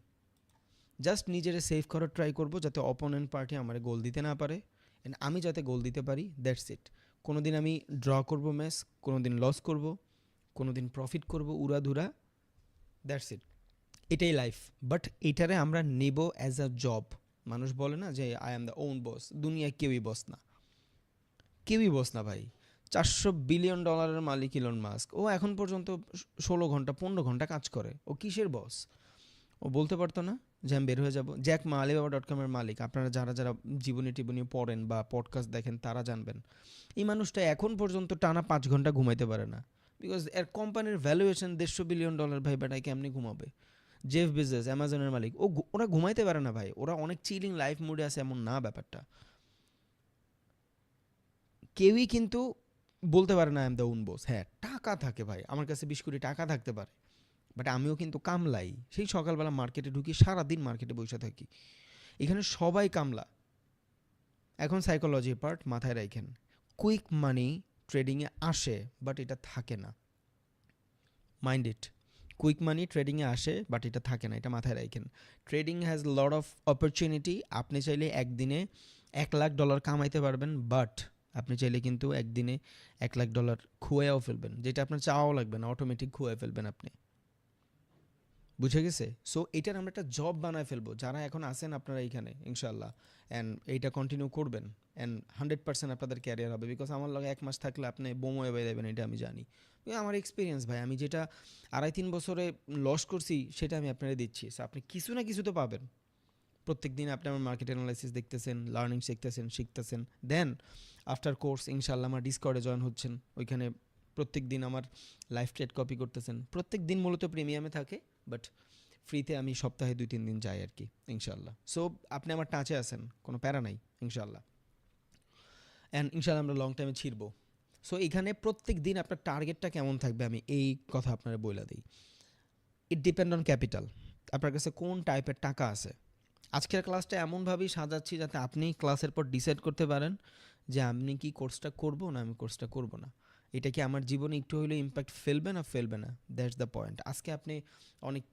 জাস্ট নিজেরে সেভ করার ট্রাই করব যাতে অপোনেন্ট পার্টি আমার গোল দিতে না পারে, অ্যান্ড আমি যাতে গোল দিতে পারি, দ্যাটস ইট। কোনো দিন আমি ড্র করব ম্যাচ, কোনো দিন লস করব, কোনো দিন প্রফিট করব উড়াধুরা, দ্যাটস ইট। এটাই লাইফ। বাট এটারে আমরা নেব অ্যাজ আ জব। মানুষ বলে না যে আই অ্যাম দ্য ওন বস, দুনিয়ায় কেউই বস না, কেউই বস না ভাই। $400 বিলিয়ন মালিক ইলন মাস্ক, ও এখন পর্যন্ত 16 ঘন্টা 15 ঘন্টা কাজ করে, ও কিসের বস? ও বলতে পারতো না যে আমি বের হয়ে যাব? জ্যাক মা Alibaba.com-এর মালিক, আপনারা যারা যারা জীবনী টিবনী পড়েন বা পডকাস্ট দেখেন তারা জানবেন, এই মানুষটা এখন পর্যন্ত টানা 5 ঘন্টা ঘুমাইতে পারে না, বিকজ এর কোম্পানির ভ্যালুয়েশন $150 বিলিয়ন। ভাই বেটায় কেমনি ঘুমাবে? জেফ বেজোস অ্যামাজনের মালিক, ওরা ঘুমাইতে পারে না ভাই, ওরা অনেক চিলিং লাইফ মুডে আছে, এমন না ব্যাপারটা। কেউই কিন্তু বলতে পারে না আই এম দ্য ওন বস। হ্যাঁ, টাকা থাকে ভাই, আমার কাছে 20 কোটি টাকা থাকতে পারে, বাট আমিও কিন্তু কামলাই। সেই সকালবেলা মার্কেটে ঢুকি, সারাদিন মার্কেটে বসে থাকি, এখানে সবাই কামলা। এখন সাইকোলজি পার্ট মাথায় রাখেন, কুইক মানি ট্রেডিংয়ে আসে বাট এটা থাকে না, মাইন্ড ইট। কুইক মানি ট্রেডিংয়ে আসে বাট এটা থাকে না, এটা মাথায় রাখেন। Trading has lot of opportunity. আপনি চাইলে একদিনে $1,00,000 কামাইতে পারবেন, বাট আপনি চাইলে কিন্তু একদিনে $1,00,000 খুয়াও ফেলবেন, যেটা আপনার চাওয়াও লাগবে না, অটোমেটিক খুয়াই ফেলবেন আপনি। বুঝে গেছে? সো এটার আমরা একটা জব বানায় ফেলবো যারা এখন আসেন আপনারা এইখানে ইনশাল্লাহ, অ্যান্ড এইটা কন্টিনিউ করবেন, অ্যান্ড 100% আপনাদের ক্যারিয়ার হবে। বিকজ আমার লগে 1 মাস থাকলে আপনি বোমো হয়ে যাবেন, এটা আমি জানি। আমার এক্সপিরিয়েন্স ভাই, আমি যেটা 2.5-3 বছরে লস করছি সেটা আমি আপনারা দিচ্ছি। সো আপনি কিছু না কিছু তো পাবেন। প্রত্যেক দিন আপনি আমার মার্কেট অ্যানালাইসিস দেখতেছেন, লার্নিং শিখতেছেন। দেন আফটার কোর্স ইনশাল্লাহ আমার ডিসকর্ডে জয়েন হচ্ছেন, ওইখানে প্রত্যেক দিন আমার লাইভ ট্রেড কপি করতেছেন। প্রত্যেক দিন মূলত প্রিমিয়ামে থাকে, বাট ফ্রিতে আমি সপ্তাহে 2-3 দিন যাই আর কি ইনশাল্লাহ। সো আপনি আমার টাচে আছেন, কোনো প্যারা নাই ইনশাল্লাহ, অ্যান্ড ইনশাল্লাহ আমরা লং টাইমে ছিড়বো। সো এখানে প্রত্যেক দিন আপনার টার্গেটটা কেমন থাকবে আমি এই কথা আপনারা বলে দিই। ইট ডিপেন্ড অন ক্যাপিটাল, আপনার কাছে কোন টাইপের টাকা আছে। আজকের ক্লাসটা এমনভাবেই সাজাচ্ছি যাতে আপনি ক্লাসের পর ডিসাইড করতে পারেন যে আমি কি কোর্সটা করব না আমি কোর্সটা করব না, এটা কি আমার জীবনে একটু হলেও ইম্প্যাক্ট ফেলবে না, দ্যাটস দ্য পয়েন্ট। আজকে আপনি অনেক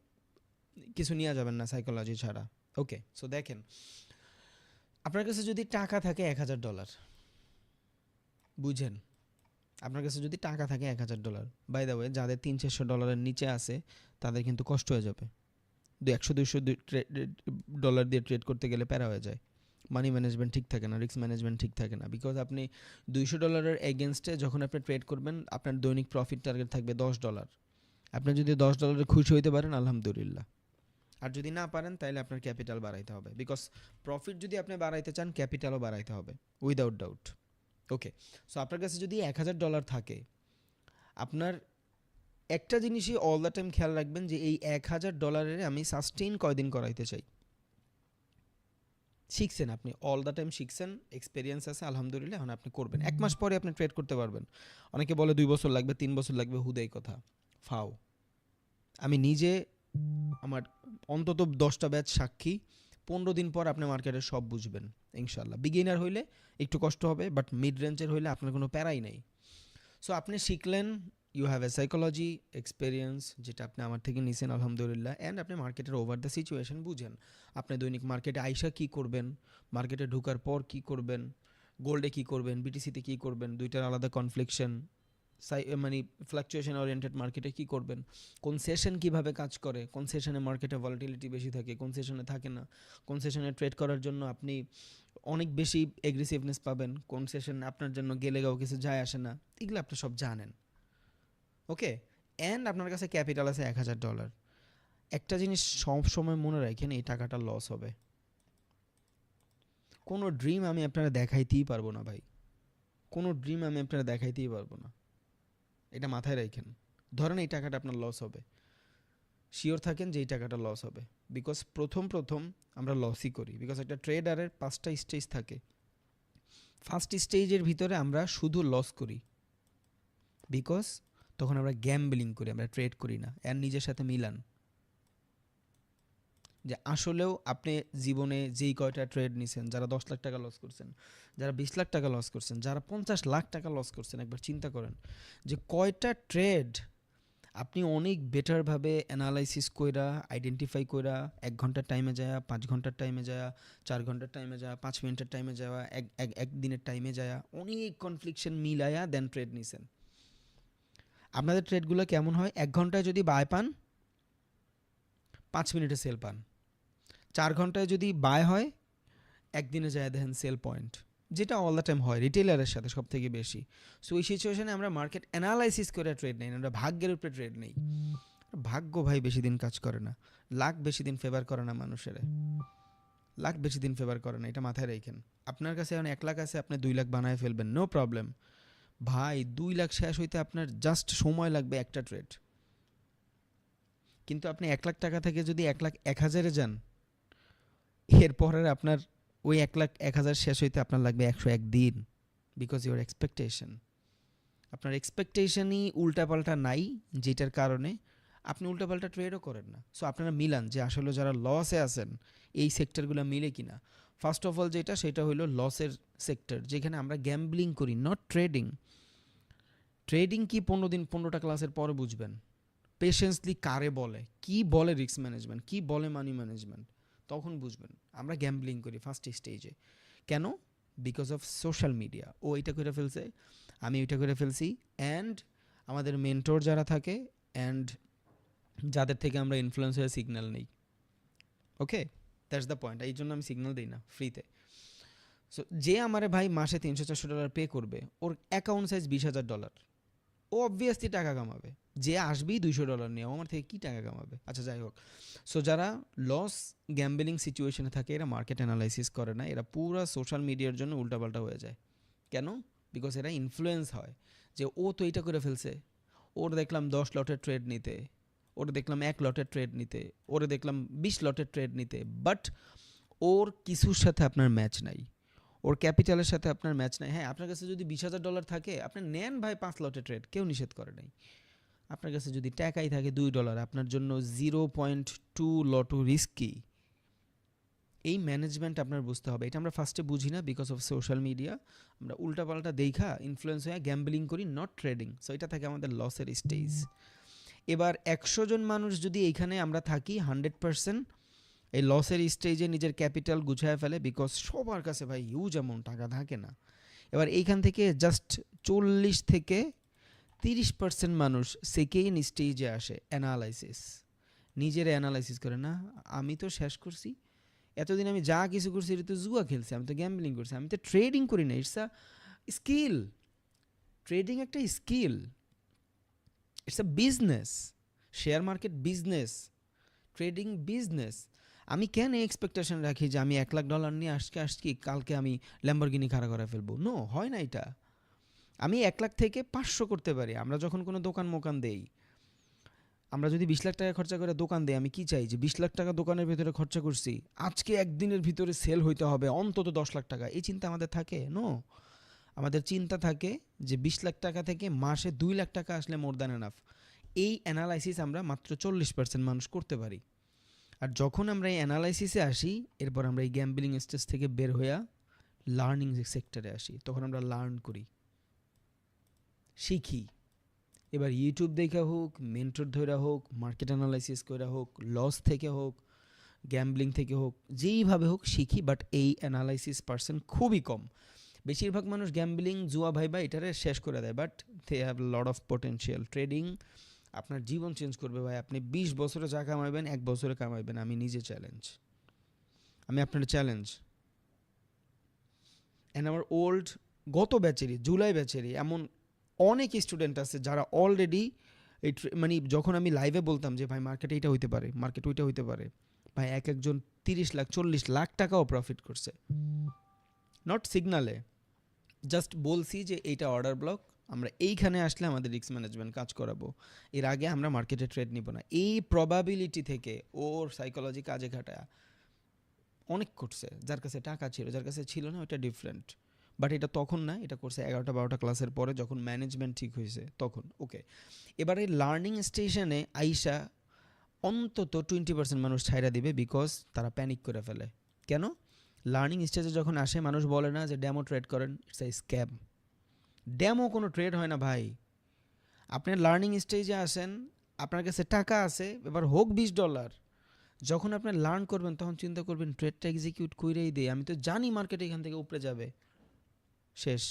কিছু নিয়ে যাবেন না সাইকোলজি ছাড়া। ওকে, সো দেখেন, আপনার কাছে যদি টাকা থাকে $1,000, বুঝেন, আপনার কাছে যদি টাকা থাকে $1,000, বাই দ্য ওয়ে যাদের $300-400 নিচে আছে তাদের কিন্তু কষ্ট হয়ে যাবে। 100-200 ডলার দিয়ে ট্রেড করতে গেলে প্যারা হয়ে যায়, মানি ম্যানেজমেন্ট ঠিক থাকে না, রিস্ক ম্যানেজমেন্ট ঠিক থাকে না। বিকজ আপনি $200 এগেনস্টে যখন আপনি ট্রেড করবেন, আপনার দৈনিক প্রফিট টার্গেট থাকবে $10। আপনি যদি $10 খুশি হইতে পারেন আলহামদুলিল্লাহ, আর যদি না পারেন তাহলে আপনার ক্যাপিটাল বাড়াইতে হবে। বিকজ প্রফিট যদি আপনি বাড়াইতে চান, ক্যাপিটালও বাড়াইতে হবে উইদাউট ডাউট। ওকে, সো আপনার কাছে যদি $1,000 থাকে, আপনার একটা জিনিসই অল দ্য টাইম খেয়াল রাখবেন যে এই $1,000 আমি সাস্টেইন কয়দিন করাইতে চাই। শিখছেন আপনি, অল দ্য টাইম শিখছেন, এক্সপিরিয়েন্স আছে আলহামদুলিল্লাহ, এখন আপনি করবেন। 1 মাস পরে আপনি ট্রেড করতে পারবেন। অনেকে বলে 2 বছর লাগবে, 3 বছর লাগবে, হুদাই কথা, ফাও। আমি নিজে, আমার অন্তত 10টা ব্যাচ সাক্ষী, 15 দিন পর আপনি মার্কেটের সব বুঝবেন ইনশাল্লাহ। বিগিনার হইলে একটু কষ্ট হবে, বাট মিড রেঞ্জের হইলে আপনার কোনো প্যারাই নেই। সো আপনি শিখলেন, you have a psychology experience যেটা আপনি আমার থেকে নিছেন আলহামদুলিল্লাহ, অ্যান্ড আপনি মার্কেটের ওভার দ্য সিচুয়েশন বুঝেন। আপনি দৈনিক মার্কেটে আইসা কী করবেন, মার্কেটে ঢোকার পর কী করবেন, গোল্ডে কী করবেন, বিটিসিতে কী করবেন, দুইটার আলাদা কনফ্লিকশন, মানে ফ্লাকচুয়েশন ওরিয়েন্টেড মার্কেটে কী করবেন, কোন সেশন কীভাবে কাজ করে, কোন সেশনে মার্কেটে ভলাটিলিটি বেশি থাকে, কোন সেশনে থাকে না, কোন সেশনে ট্রেড করার জন্য আপনি অনেক বেশি এগ্রেসিভনেস পাবেন, কোন সেশন আপনার জন্য গেলে গাও কিছু যায় আসে না, এগুলো আপনি সব জানেন। ওকে, অ্যান্ড আপনার কাছে ক্যাপিটাল আছে $1,000। একটা জিনিস সব সময় মনে রাখেন, এই টাকাটা লস হবে। কোনো ড্রিম আমি আপনারা দেখাইতেই পারবো না ভাই, কোনো ড্রিম আমি আপনারা দেখাইতেই পারবো না, এটা মাথায় রাখেন। ধরেন এই টাকাটা আপনার লস হবে, শিওর থাকেন যে এই টাকাটা লস হবে। বিকজ প্রথম আমরা লসই করি, বিকজ একটা ট্রেডারের 5টা স্টেজ থাকে। ফার্স্ট স্টেজের ভিতরে আমরা শুধু লস করি, বিকজ তখন আমরা গ্যাম্বলিং করি, আমরা ট্রেড করি না। এর নিজের সাথে মিলান, যে আসলেও আপনি জীবনে যেই কয়টা ট্রেড নিছেন, যারা 10 লাখ টাকা লস করছেন, যারা 20 লাখ টাকা লস করছেন, যারা 50 লাখ টাকা লস করছেন, একবার চিন্তা করেন যে কয়টা ট্রেড আপনি অনেক বেটারভাবে অ্যানালাইসিস কইরা আইডেন্টিফাই কইরা 1 ঘন্টার টাইমে যাওয়া, 5 ঘন্টার টাইমে যাওয়া, 4 ঘন্টার টাইমে যাওয়া, 5 মিনিটের টাইমে যাওয়া, এক দিনের টাইমে যাওয়া, অনেক কনফ্লিকশন মিলায়া দেন ট্রেড নিছেন। আপনাদের ট্রেডগুলো কেমন হয়? 1 ঘন্টায় যদি বাই পান, 5 মিনিটে সেল পান। 4 ঘন্টায় যদি বাই হয়, একদিনে যায় দেখেন সেল পয়েন্ট, যেটা অল দ্য টাইম হয় রিটেলারের সাথে সব থেকে বেশি। সো ওই সিচুয়েশনে আমরা মার্কেট অ্যানালাইসিস করে ট্রেড নেই, আমরা ভাগ্যের উপরে ট্রেড নেই। ভাগ্য ভাই বেশি দিন কাজ করে না, লাক বেশি দিন ফেভার করে না মানুষের, লাক বেশি দিন ফেভার করে না, এটা মাথায় রাখেন। আপনার কাছে এখন 1 লাখ আছে, আপনি 2 লাখ বানায় ফেলবেন, নো প্রবলেম ভাই। 2 লাখ শেষ হইতে আপনার জাস্ট সময় লাগবে একটা ট্রেড। কিন্তু আপনি 1 লাখ টাকা থেকে যদি 1 লাখ 1,000-এ যান, এরপরের আপনার ওই 1 লাখ 1,000 শেষ হইতে আপনার লাগবে 101 দিন, বিকজ ইউর এক্সপেকটেশন, আপনার এক্সপেকটেশনই উল্টাপাল্টা নাই, যেটার কারণে আপনি উল্টাপাল্টা ট্রেডও করেন না। সো আপনারা মিলান যে আসলে যারা লসে আছেন এই সেক্টরগুলো মিলে কিনা। ফার্স্ট অফ অল যেটা, সেটা হলো লসের সেক্টর, যেখানে আমরা গ্যাম্বলিং করি, নট ট্রেডিং। ট্রেডিং কি 15 দিন 15টা ক্লাসের পরে বুঝবেন। পেশেন্সলি কারে বলে, কি বলে রিস্ক ম্যানেজমেন্ট, কি বলে মানি ম্যানেজমেন্ট, তখন বুঝবেন। আমরা গ্যাম্বলিং করি ফার্স্ট স্টেজে। কেন? Because of social media. ও এটা করে ফেলছে, আমি ওইটা করে ফেলছি, অ্যান্ড আমাদের মেন্টর যারা থাকে অ্যান্ড যাদের থেকে আমরা ইনফ্লুয়েন্স হয়ে সিগন্যাল নেই। ওকে, দ্যাটস দ্য পয়েন্ট। এই জন্য আমি সিগন্যাল দিই না ফ্রিতে। সো যে আমারে ভাই মাসে $300-400 পে করবে, ওর অ্যাকাউন্ট সাইজ $20,000, ও অবভিয়াসলি টাকা কামাবে। যে আসবেই $200 নিয়ে, ও আমার থেকে কী টাকা কামাবে? আচ্ছা যাই হোক। সো যারা লস গ্যাম্বলিং সিচুয়েশনে থাকে, এরা মার্কেট অ্যানালাইসিস করে না, এরা পুরো সোশ্যাল মিডিয়ার জন্য উল্টাপাল্টা হয়ে যায়। কেন? বিকজ এরা ইনফ্লুয়েন্স হয় যে ও তো এইটা করে ফেলছে, ওর দেখলাম 10 লটের ট্রেড নিতে, ওর দেখলাম 1 লটের ট্রেড নিতে, ওরে দেখলাম 20 লটের ট্রেড নিতে, বাট ওর কিছুর সাথে আপনার ম্যাচ নাই, ওর ক্যাপিটালের সাথে আপনার ম্যাচ নাই। হ্যাঁ, আপনার কাছে যদি $20,000 থাকে, আপনি নেন ভাই 5 লটের ট্রেড, কেউ নিষেধ করে নাই। আপনার কাছে যদি টাকাই থাকে $2, আপনার জন্য 0.2 লটও রিস্কি। এই ম্যানেজমেন্ট আপনার বুঝতে হবে। এটা আমরা ফার্স্টে বুঝি না, বিকজ অফ সোশ্যাল মিডিয়া। আমরা উল্টাপাল্টা দেখা ইনফ্লুয়েন্স হয়ে গ্যাম্বলিং করি, নট ট্রেডিং। সো এটা থাকে আমাদের লসের স্টেজ। এবার 100 জন মানুষ যদি এইখানে আমরা থাকি, 100% এই লসের স্টেজে নিজের ক্যাপিটাল গুছায় ফেলে, বিকজ সবার কাছে ভাই হিউজ অ্যামাউন্ট টাকা থাকে না। এবার এইখান থেকে জাস্ট 40 থেকে 30% মানুষ সেকেন্ড স্টেজে আসে, অ্যানালাইসিস। নিজের অ্যানালাইসিস করে, না আমি তো শেষ করছি, এতদিন আমি যা কিছু করছি এটা তো জুয়া খেলছি, আমি তো গ্যাম্বলিং করছি, আমি তো ট্রেডিং করি না। It's a skill. ট্রেডিং একটা skill, it's a business. Share market business, trading business. আমি কেন এক্সপেকটেশন রাখি যে আমি $1 লাখ নিয়ে আসছি কালকে আমি ল্যাম্বরগিনি খাড়া করে ফেলবো? নো, হয় না এটা। আমি 1 লাখ থেকে 500 করতে পারি। আমরা যখন কোনো দোকান মোকান দেই, আমরা যদি 20 লাখ টাকা খরচা করে দোকান দেই, আমি কি চাই যে 20 লাখ টাকা দোকানের ভিতরে খরচা করছি, আজকে একদিনের ভিতরে সেল হইতে হবে অন্তত 10 লাখ টাকা। এই চিন্তা আমাদের থাকে? নো, আমাদের চিন্তা থাকে যে 20 লাখ টাকা থেকে মাসে 2 লাখ টাকা আসলে মোর দ্যান এনাফ। এই অ্যানালাইসিস আমরা মাত্র 40% মানুষ করতে পারি। আর যখন আমরা এই অ্যানালাইসিসে আসি, এরপর আমরা এই গ্যাম্বলিং স্টেজ থেকে বের হইয়া লার্নিং সেক্টরে আসি, তখন আমরা লার্ন করি, শিখি। এবার ইউটিউব দেখা হোক, মেন্টর ধরা হোক, মার্কেট অ্যানালাইসিস করে হোক, লস থেকে হোক, গ্যাম্বলিং থেকে হোক, যেইভাবে হোক শিখি। বাট এই অ্যানালাইসিস পার্সন খুবই কম। বেশিরভাগ মানুষ গ্যাম্বলিং, জুয়া ভাইবা এটারে শেষ করে দেয়, but they have lot of potential. Trading আপনার জীবন চেঞ্জ করবে ভাই। আপনি 20 বছরে যা কামাইবেন 1 বছরে কামাইবেন। আমি নিজে চ্যালেঞ্জ, আমি আপনার চ্যালেঞ্জ। অ্যান্ড আমার ওল্ড গত ব্যাচেরই, জুলাই ব্যাচেরই এমন অনেক স্টুডেন্ট আছে যারা অলরেডি এই মানে যখন আমি লাইভে বলতাম যে ভাই মার্কেট এইটা হইতে পারে, মার্কেট ওইটা হইতে পারে, ভাই এক একজন 30 লাখ 40 লাখ টাকাও প্রফিট করছে। নট সিগনালে, জাস্ট বলছি যে এইটা অর্ডার ব্লক, আমরা এইখানে আসলে আমাদের রিস্ক ম্যানেজমেন্ট কাজ করাবো, এর আগে আমরা মার্কেটে ট্রেড নিব না। এই প্রবাবিলিটি থেকে ওর সাইকোলজি কাজে খাটায় অনেক করছে। যার কাছে টাকা ছিল, যার কাছে ছিল না, ওইটা ডিফারেন্ট। বাট এটা তখন না, এটা করছে 11টা-12টা ক্লাসের পরে, যখন ম্যানেজমেন্ট ঠিক হয়েছে তখন। ওকে, এবার এই লার্নিং স্টেশনে আইসা অন্তত 20% মানুষ ছাইড়া দিবে, বিকজ তারা প্যানিক করে ফেলে। কেন? লার্নিং স্টেজে যখন আসে মানুষ বলে না যে ডেমো ট্রেড করেন, ইটস এ স্ক্যাম। ডেমো কোনো ট্রেড হয় না ভাই। আপনি লার্নিং স্টেজে আসেন, আপনার কাছে টাকা আছে, এবার হোক $20, যখন আপনি লার্ন করবেন তখন চিন্তা করবেন ট্রেডটা এক্সিকিউট কইরেই দেয়, আমি তো জানি মার্কেট এখান থেকে উপরে যাবে, শেষ।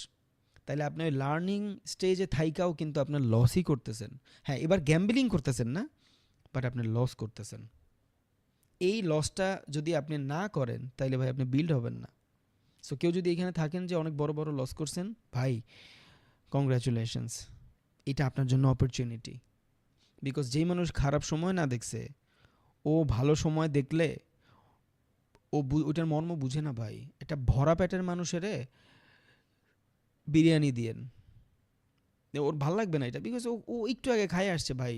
তাইলে আপনি ওই লার্নিং স্টেজে থাইকাও কিন্তু আপনার লসই করতেছেন। হ্যাঁ, এবার গ্যাম্বলিং করতেছেন না, বাট আপনি লস করতেছেন। এই লসটা যদি আপনি না করেন তাইলে ভাই আপনি বিল্ড হবেন না। সো কেউ যদি এখানে থাকেন যে অনেক বড় বড় লস করছেন, ভাই কংগ্রাচুলেশনস, এটা আপনার জন্য অপরচুনিটি। বিকজ যেই মানুষ খারাপ সময় না দেখছে, ও ভালো সময় দেখলে ওইটার মর্ম বুঝে না ভাই। এটা ভরা পেটের মানুষেরে বিরিয়ানি দিয়েন, ওর ভাল লাগবে না এটা, বিকজ ও একটু আগে খাই আসছে ভাই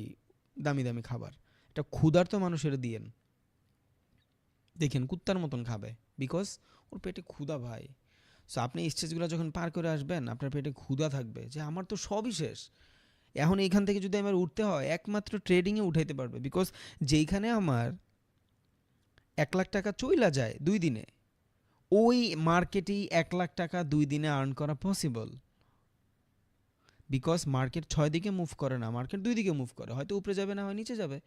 দামি দামি খাবার। এটা ক্ষুধার্ত মানুষের দিয়েন, দেখেন কুত্তার মতন খাবে, বিকজ ওর পেটে ক্ষুধা ভাই। সো আপনি স্টেজগুলো যখন পার করে আসবেন আপনার পেটে ক্ষুধা থাকবে যে আমার তো সবই শেষ, এখন এইখান থেকে যদি আমার উঠতে হয় একমাত্র ট্রেডিংয়ে উঠাইতে পারবে। বিকজ যেইখানে আমার 1,00,000 টাকা চইলা যায় 2 দিনে, ওই মার্কেটেই 1,00,000 টাকা 2 দিনে আর্ন করা পসিবল। বিকজ মার্কেট 6 দিকে মুভ করে না, মার্কেট 2 দিকে মুভ করে, হয়তো উপরে যাবে না হয় নিচে যাবে।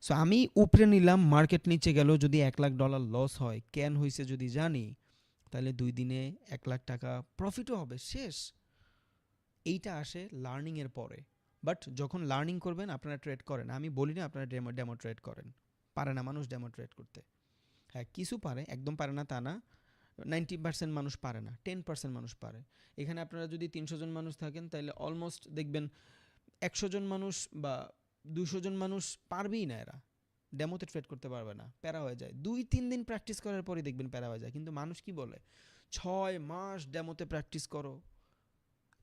সো আমি উপরে নিলাম, মার্কেট নিচে গেল, যদি $1,00,000 লস হয়, কেন হয়েছে যদি জানি, তাহলে 2 দিনে 1,00,000 টাকা প্রফিটও হবে, শেষ। এইটা আসে লার্নিংয়ের পরে। বাট যখন লার্নিং করবেন আপনারা ট্রেড করেন, আমি বলি না আপনারা ডেমো ট্রেড করেন, পারে না মানুষ ডেমো ট্রেড করতে। হ্যাঁ, কিছু পারে, একদম পারে না তা না, 90% মানুষ পারে না, 10% মানুষ পারে। এখানে আপনারা যদি 300 জন মানুষ থাকেন তাহলে অলমোস্ট দেখবেন 100 জন মানুষ বা 200 জন মানুষ পারবেই না, এরা ডেমোতে ট্রেড করতে পারবে না, প্যারা হয়ে যায়। 2-3 দিন প্র্যাকটিস করার পরই দেখবেন প্যারা হয়ে যায়। কিন্তু মানুষ কি বলে 6 মাস ডেমোতে প্র্যাকটিস করো।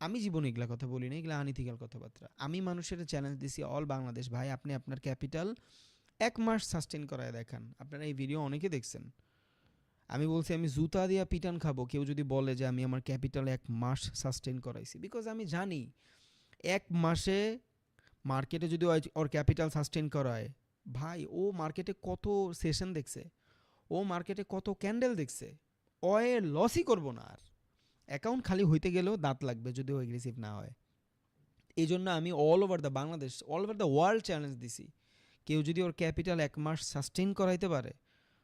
আমি জীবনে এগুলা কথা বলি না, এগুলা আনইথিক্যাল কথাবার্তা। আমি মানুষের চ্যালেঞ্জ দিছি অল বাংলাদেশ, ভাই আপনি আপনার ক্যাপিটাল 1 মাস সাস্টেন করায় দেখান। আপনারা এই ভিডিও অনেকে দেখছেন। আমি বলছি আমি জুতা দিয়া পিটান খাবো কেউ যদি বলে যে আমি আমার ক্যাপিটাল 1 মাস সাস্টেন করাইছি, বিকজ আমি জানি 1 মাসে মার্কেটে যদি ওর ক্যাপিটাল সাস্টেন করায়, ভাই ও মার্কেটে কত সেশন দেখছে, ও মার্কেটে কত ক্যান্ডেল দেখছে, ও লসই করবো না। আর অ্যাকাউন্ট খালি হইতে গেলেও দাঁত লাগবে যদি ও এগ্রেসিভ না হয়। এই জন্য আমি all over the Bangladesh, all over the world challenge দিছি, কেউ যদি ওর ক্যাপিটাল 1 মাস সাস্টেন করাইতে পারে,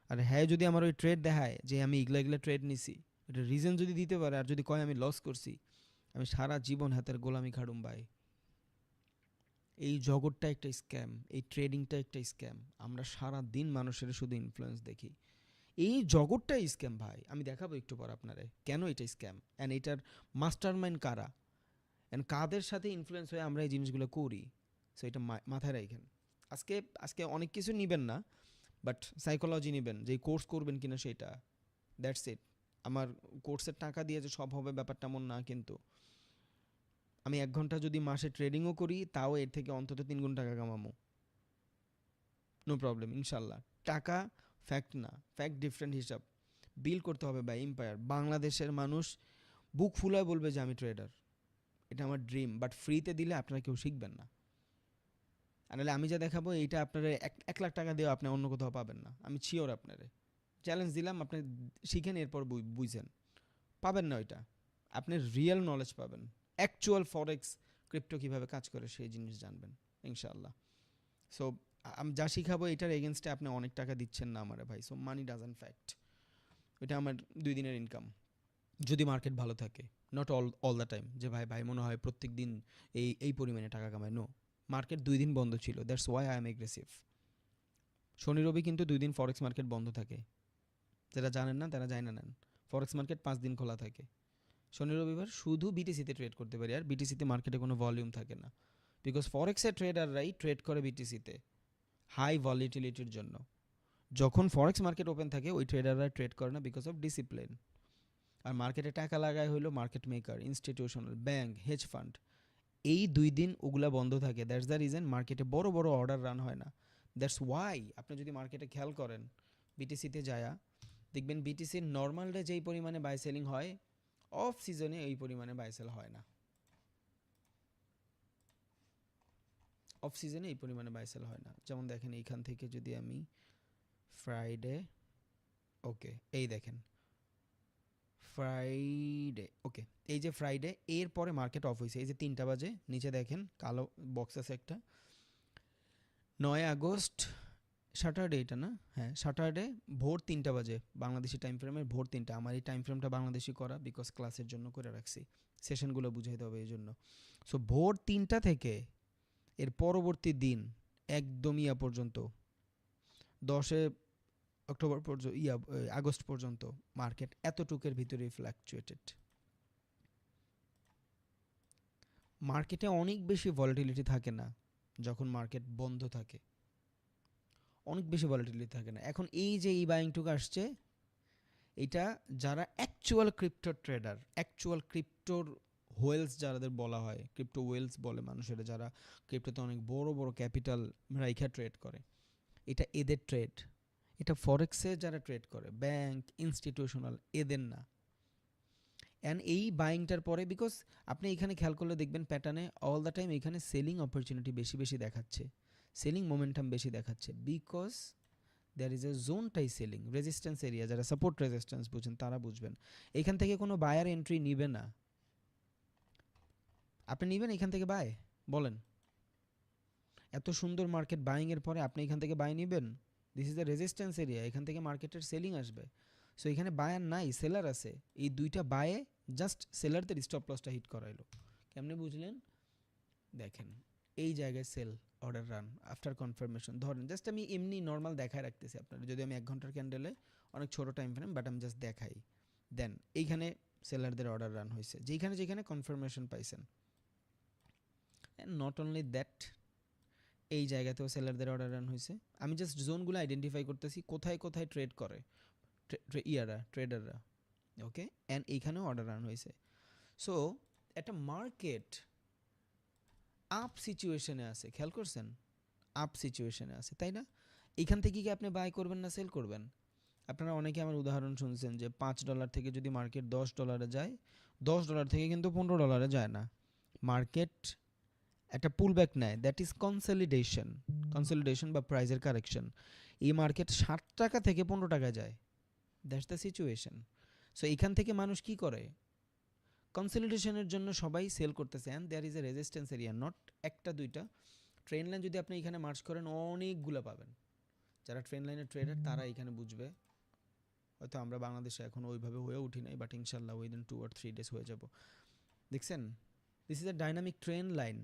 আর হ্যাঁ যদি আমার ওই ট্রেড দেখায় যে আমি এগুলা ট্রেড নিছি, এটা রিজন যদি দিতে পারে, আর যদি কয় আমি লস করছি, আমি সারা জীবন হাতের গোলামি খাড়ুম ভাই। এই জগৎটা একটা স্ক্যাম, এই ট্রেডিংটা একটা স্ক্যাম। আমরা সারা দিন মানুষের শুধু ইনফ্লুয়েন্স দেখি, এই জগৎটাই স্ক্যাম ভাই। আমি দেখাবো একটু পর আপনারে কেন এটা স্ক্যাম, অ্যান্ড এটার মাস্টার মাইন্ড কারা, অ্যান্ড কাদের সাথে ইনফ্লুয়েন্স হয়ে আমরা এই জিনিসগুলো করি। সো এটা মাথায় রাখেন। আজকে আজকে অনেক কিছু নেবেন না, বাট সাইকোলজি নেবেন, যে কোর্স করবেন কিনা সেটা, দ্যাটস ইট। আমার কোর্সের টাকা দিয়ে যে সব হবে ব্যাপারটা এমন না, কিন্তু আমি 1 ঘন্টা যদি মাসে ট্রেডিংও করি তাও এর থেকে অন্তত 3 গুণ টাকা কামাবো, নো প্রবলেম ইনশাল্লাহ। টাকা ফ্যাক্ট না, ফ্যাক্ট ডিফারেন্ট হিসাব। বিল করতে হবে বাই এম্পায়ার। বাংলাদেশের মানুষ বুক ফুলায় বলবে যে আমি ট্রেডার, এটা আমার ড্রিম, বাট ফ্রিতে দিলে আপনারা কেউ শিখবেন না। আর নাহলে আমি যা দেখাবো এইটা আপনারা 1 লাখ টাকা দিয়েও আপনি অন্য কোথাও পাবেন না, আমি শিওর। আপনারে চ্যালেঞ্জ দিলাম, আপনি শিখেন, এরপর বুঝেন, পাবেন না ওইটা। আপনি রিয়েল নলেজ পাবেন, অ্যাকচুয়াল ফরেক্স ক্রিপ্টো কীভাবে কাজ করে সেই জিনিস জানবেন ইনশাআল্লাহ। সো আমি যা শিখাবো এটার এগেনস্টে আপনি অনেক টাকা দিচ্ছেন না আমারে ভাই। সো মানি ডাজন্ট ফ্যাক্ট, এটা আমার 2 দিনের ইনকাম যদি মার্কেট ভালো থাকে। নট অল দ্য টাইম যে ভাই মনে হয় প্রত্যেক দিন এই পরিমাণে টাকা কামায়, নো। মার্কেট 2 দিন বন্ধ ছিল, that's why I am aggressive. শনি রবি কিন্তু 2 দিন ফরেক্স মার্কেট বন্ধ থাকে, যারা জানেন না তারা জানেন নেন। ফরেক্স মার্কেট 5 দিন খোলা থাকে। শনি রবিবার শুধু বিটিসিতে ট্রেড করতে পারি, আর বিটিসিতে মার্কেটে কোনো ভলিউম থাকে না, বিকজ ফরেক্সের ট্রেডাররাই ট্রেড করে বিটিসিতে হাই ভলিটিলিটির জন্য। যখন ফরেক্স মার্কেট ওপেন থাকে ওই ট্রেডাররা ট্রেড করে না, বিকজ অফ ডিসিপ্লিন। আর মার্কেটে টাকা লাগায় হলো market maker, institutional, bank, hedge fund. এই 2 দিন ওগুলা বন্ধ থাকে, দ্যাটস দ্য রিজন মার্কেটে বড় বড় অর্ডার রান হয় না। দ্যাটস ওয়াই আপনি যদি মার্কেটে খেয়াল করেন বিটিসিতে যায়া দেখবেন বিটিসির নর্মাল ডে যেই পরিমাণে বাই সেলিং হয়, অফ সিজনে এই পরিমাণে বাই সেল হয় না। অফ সিজনে এই পরিমাণে বাই সেল হয় না। যেমন দেখেন এইখান থেকে যদি আমি ফ্রাইডে, ওকে এই দেখেন ফ্রাইডে, ওকে এই যে ফ্রাইডে এর পরে মার্কেট অফ হয়েছে, এই যে 3টা বাজে, নিচে দেখেন কালো বক্স আছে একটা, 9 আগস্ট স্যাটারডে, এটা না, হ্যাঁ স্যাটারডে ভোর 3টা বাজে বাংলাদেশি টাইম ফ্রেমের, ভোর 3টা। আমার এই টাইম ফ্রেমটা বাংলাদেশি করা বিকজ ক্লাসের জন্য করে রাখছি, সেশনগুলো বুঝাইতে হবে এই জন্য। সো ভোর 3টা থেকে এর পরবর্তী দিন একদম ইয়া পর্যন্ত 10 অক্টোবর পর্যন্ত আগস্ট পর্যন্ত মার্কেট এতটুকের ভিতরেই ফ্ল্যাকচুয়েটেড। মার্কেটে অনেক বেশি ভলাটিলিটি থাকে না যখন মার্কেট বন্ধ থাকে, অনেক বেশি ভলাটিলিটি থাকে না। এখন এই যে এই বাইংটুক আসছে, এটা যারা অ্যাকচুয়াল ক্রিপ্টো ট্রেডার, অ্যাকচুয়াল ক্রিপ্টোর হোয়েলস যাদের বলা হয়, ক্রিপ্টো ওয়েলস বলে মানুষেরা, যারা ক্রিপ্টোতে অনেক বড় বড় ক্যাপিটাল রাইখা ট্রেড করে, এটা এদের ট্রেড। এটা ফরেক্সে যারা ট্রেড করে, ব্যাংক, ইনস্টিটিউশনাল, এদের না। অ্যান্ড এই বাইংটার পরে, বিকজ আপনি এখানে খেয়াল করলে দেখবেন প্যাটার্নে অল দ্য টাইম এখানে সেলিং অপরচুনিটি বেশি বেশি দেখাচ্ছে, সেলিং মোমেন্টাম বেশি দেখাচ্ছে, বিকজ দ্যার ইজ এ জোনটাই সেলিং, রেজিস্ট্যান্স এরিয়া, যারা সাপোর্ট রেজিস্ট্যান্স বুঝেন তারা বুঝবেন। এখান থেকে কোনো বায়ার এন্ট্রি নিবে না। আপনি নেবেন এখান থেকে বাই? বলেন, এত সুন্দর মার্কেট বাইংয়ের পরে আপনি এখান থেকে বাই নেবেন? This is the resistance area, এখান থেকে মার্কেটের সেলিং আসবে। সো এখানে বায়ার নাই, সেলার আছে। এই দুইটা বায়ে জাস্ট সেলারদের স্টপ লসটা হিট করাইলো। কেমনে বুঝলেন? দেখেন এই জায়গায় sell order run after confirmation, ধরেন জাস্ট আমি এমনি নর্মাল দেখায় রাখতেছি আপনার, যদি আমি 1 ঘন্টার ক্যান্ডেলে, অনেক ছোটো টাইম ফ্রেম, বাট আমি জাস্ট দেখাই। দেন এইখানে সেলারদের অর্ডার রান হয়েছে, যেখানে যেখানে কনফার্মেশন পাইছেন। অ্যান্ড নট অনলি দ্যাট, এই জায়গাতেও সেলারদের অর্ডার রান হয়েছে। আমি জাস্ট জোনগুলো আইডেন্টিফাই করতেছি কোথায় কোথায় ট্রেড করে ট্রেডাররা, ওকে। অ্যান্ড এইখানেও অর্ডার রান হয়েছে। সো একটা মার্কেট আপ সিচুয়েশনে আছে, খেয়াল করছেন? আপ সিচুয়েশনে আছে, তাই না? এইখান থেকে কি আপনি বাই করবেন না সেল করবেন? আপনারা অনেকে আমার উদাহরণ শুনছেন যে $5 থেকে যদি মার্কেট $10 যায়, $10 থেকে কিন্তু $15 যায় না। মার্কেট একটা পুল ব্যাক নেয়, দ্যাট ইজ কনসলিডেশন বা প্রাইজের কারেকশন। এই মার্কেট 60 টাকা থেকে 15 টাকা যায়, দ্যাটস দ্য সিচুয়েশন। সো এখান থেকে মানুষ কি করে? কনসলিডেশনের জন্য সবাই সেল করতেছে, and there is a resistance area, not একটা দুইটা। ট্রেন লাইন যদি আপনি এখানে মার্চ করেন অনেকগুলো পাবেন। যারা ট্রেন লাইনের ট্রেডার তারা এখানে বুঝবে। হয়তো আমরা বাংলাদেশে এখন ওইভাবে হয়ে উঠি নাই, বাট ইনশাল্লাহ উইদিন 2 or 3 days হয়ে যাব। দেখছেন, this is a dynamic train line.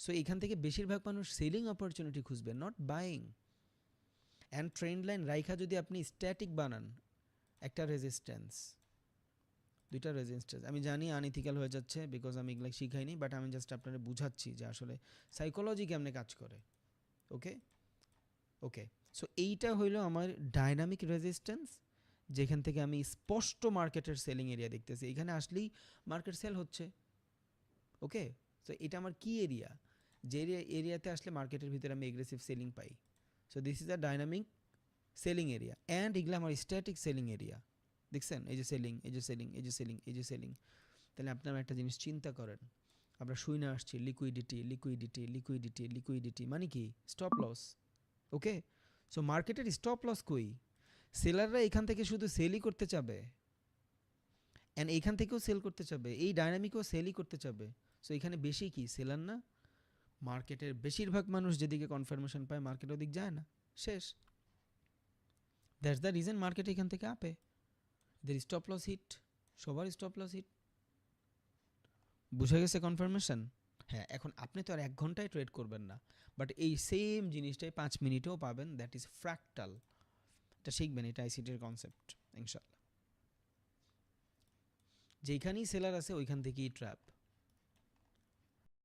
So এখান থেকে বেশিরভাগ মানুষ সেলিং অপরচুনিটি খুঁজবে, not buying. And trend line রাইখা যদি আপনি স্ট্যাটিক বানান, একটা রেজিস্ট্যান্স, দুইটা রেজিস্ট্যান্স, আমি জানি আনইথিক্যাল হয়ে যাচ্ছে বিকজ আমি এগুলো শিখাইনি, বাট আমি জাস্ট আপনাদের বুঝাচ্ছি যে আসলে সাইকোলজি কেমনে কাজ করে। ওকে ওকে সো এইটা হইলো আমার ডাইনামিক রেজিস্ট্যান্স, যেখান থেকে আমি স্পষ্ট মার্কেটের সেলিং এরিয়া দেখতেছি। এখানে আসলেই মার্কেট সেল হচ্ছে। ওকে, সো এটা আমার কি এরিয়া, যে এরিয়াতে আসলে মার্কেটের ভিতরে আমি aggressive selling pi. So this is a dynamic selling area, and এগুলো আমার স্ট্যাটিক সেলিং এরিয়া। দেখছেন, এই যে সেলিং, এই যে সেলিং, এই যে সেলিং, এই যে সেলিং। তাহলে আপনারা একটা জিনিস চিন্তা করেন, আমরা শুনে আসছি লিকুইডিটি লিকুইডিটি লিকুইডিটি লিকুইডিটি, মানে কি? Stop loss. ওকে, সো মার্কেটের স্টপ লস কই? সেলাররা এখান থেকে শুধু সেলই করতে চাবে, অ্যান্ড এইখান থেকেও সেল করতে চাবে, এই ডাইনামিকও সেলই করতে চাবে। সো এখানে বেশি কি সেলার না? মার্কেটের বেশিরভাগ মানুষ যেদিকে কনফার্মেশন পায় মার্কেট ওদিক যায় না, শেষ। দ্যাটস দ্য রিজন মার্কেট এখান থেকে আপে। দের স্টপ লস হিট, সবার স্টপ লস হিট। বুঝে গেছে কনফার্মেশন? হ্যাঁ, এখন আপনি তো আর 1 ঘন্টায় ট্রেড করবেন না, বাট এই সেম জিনিসটাই 5 মিনিটেও পাবেন। That is fractal. এটা শিখবেন, এটা আইসিটির কনসেপ্ট ইনশাল্লাহ। যেখানেই সেলার আছে ওইখান থেকেই ট্র্যাপ।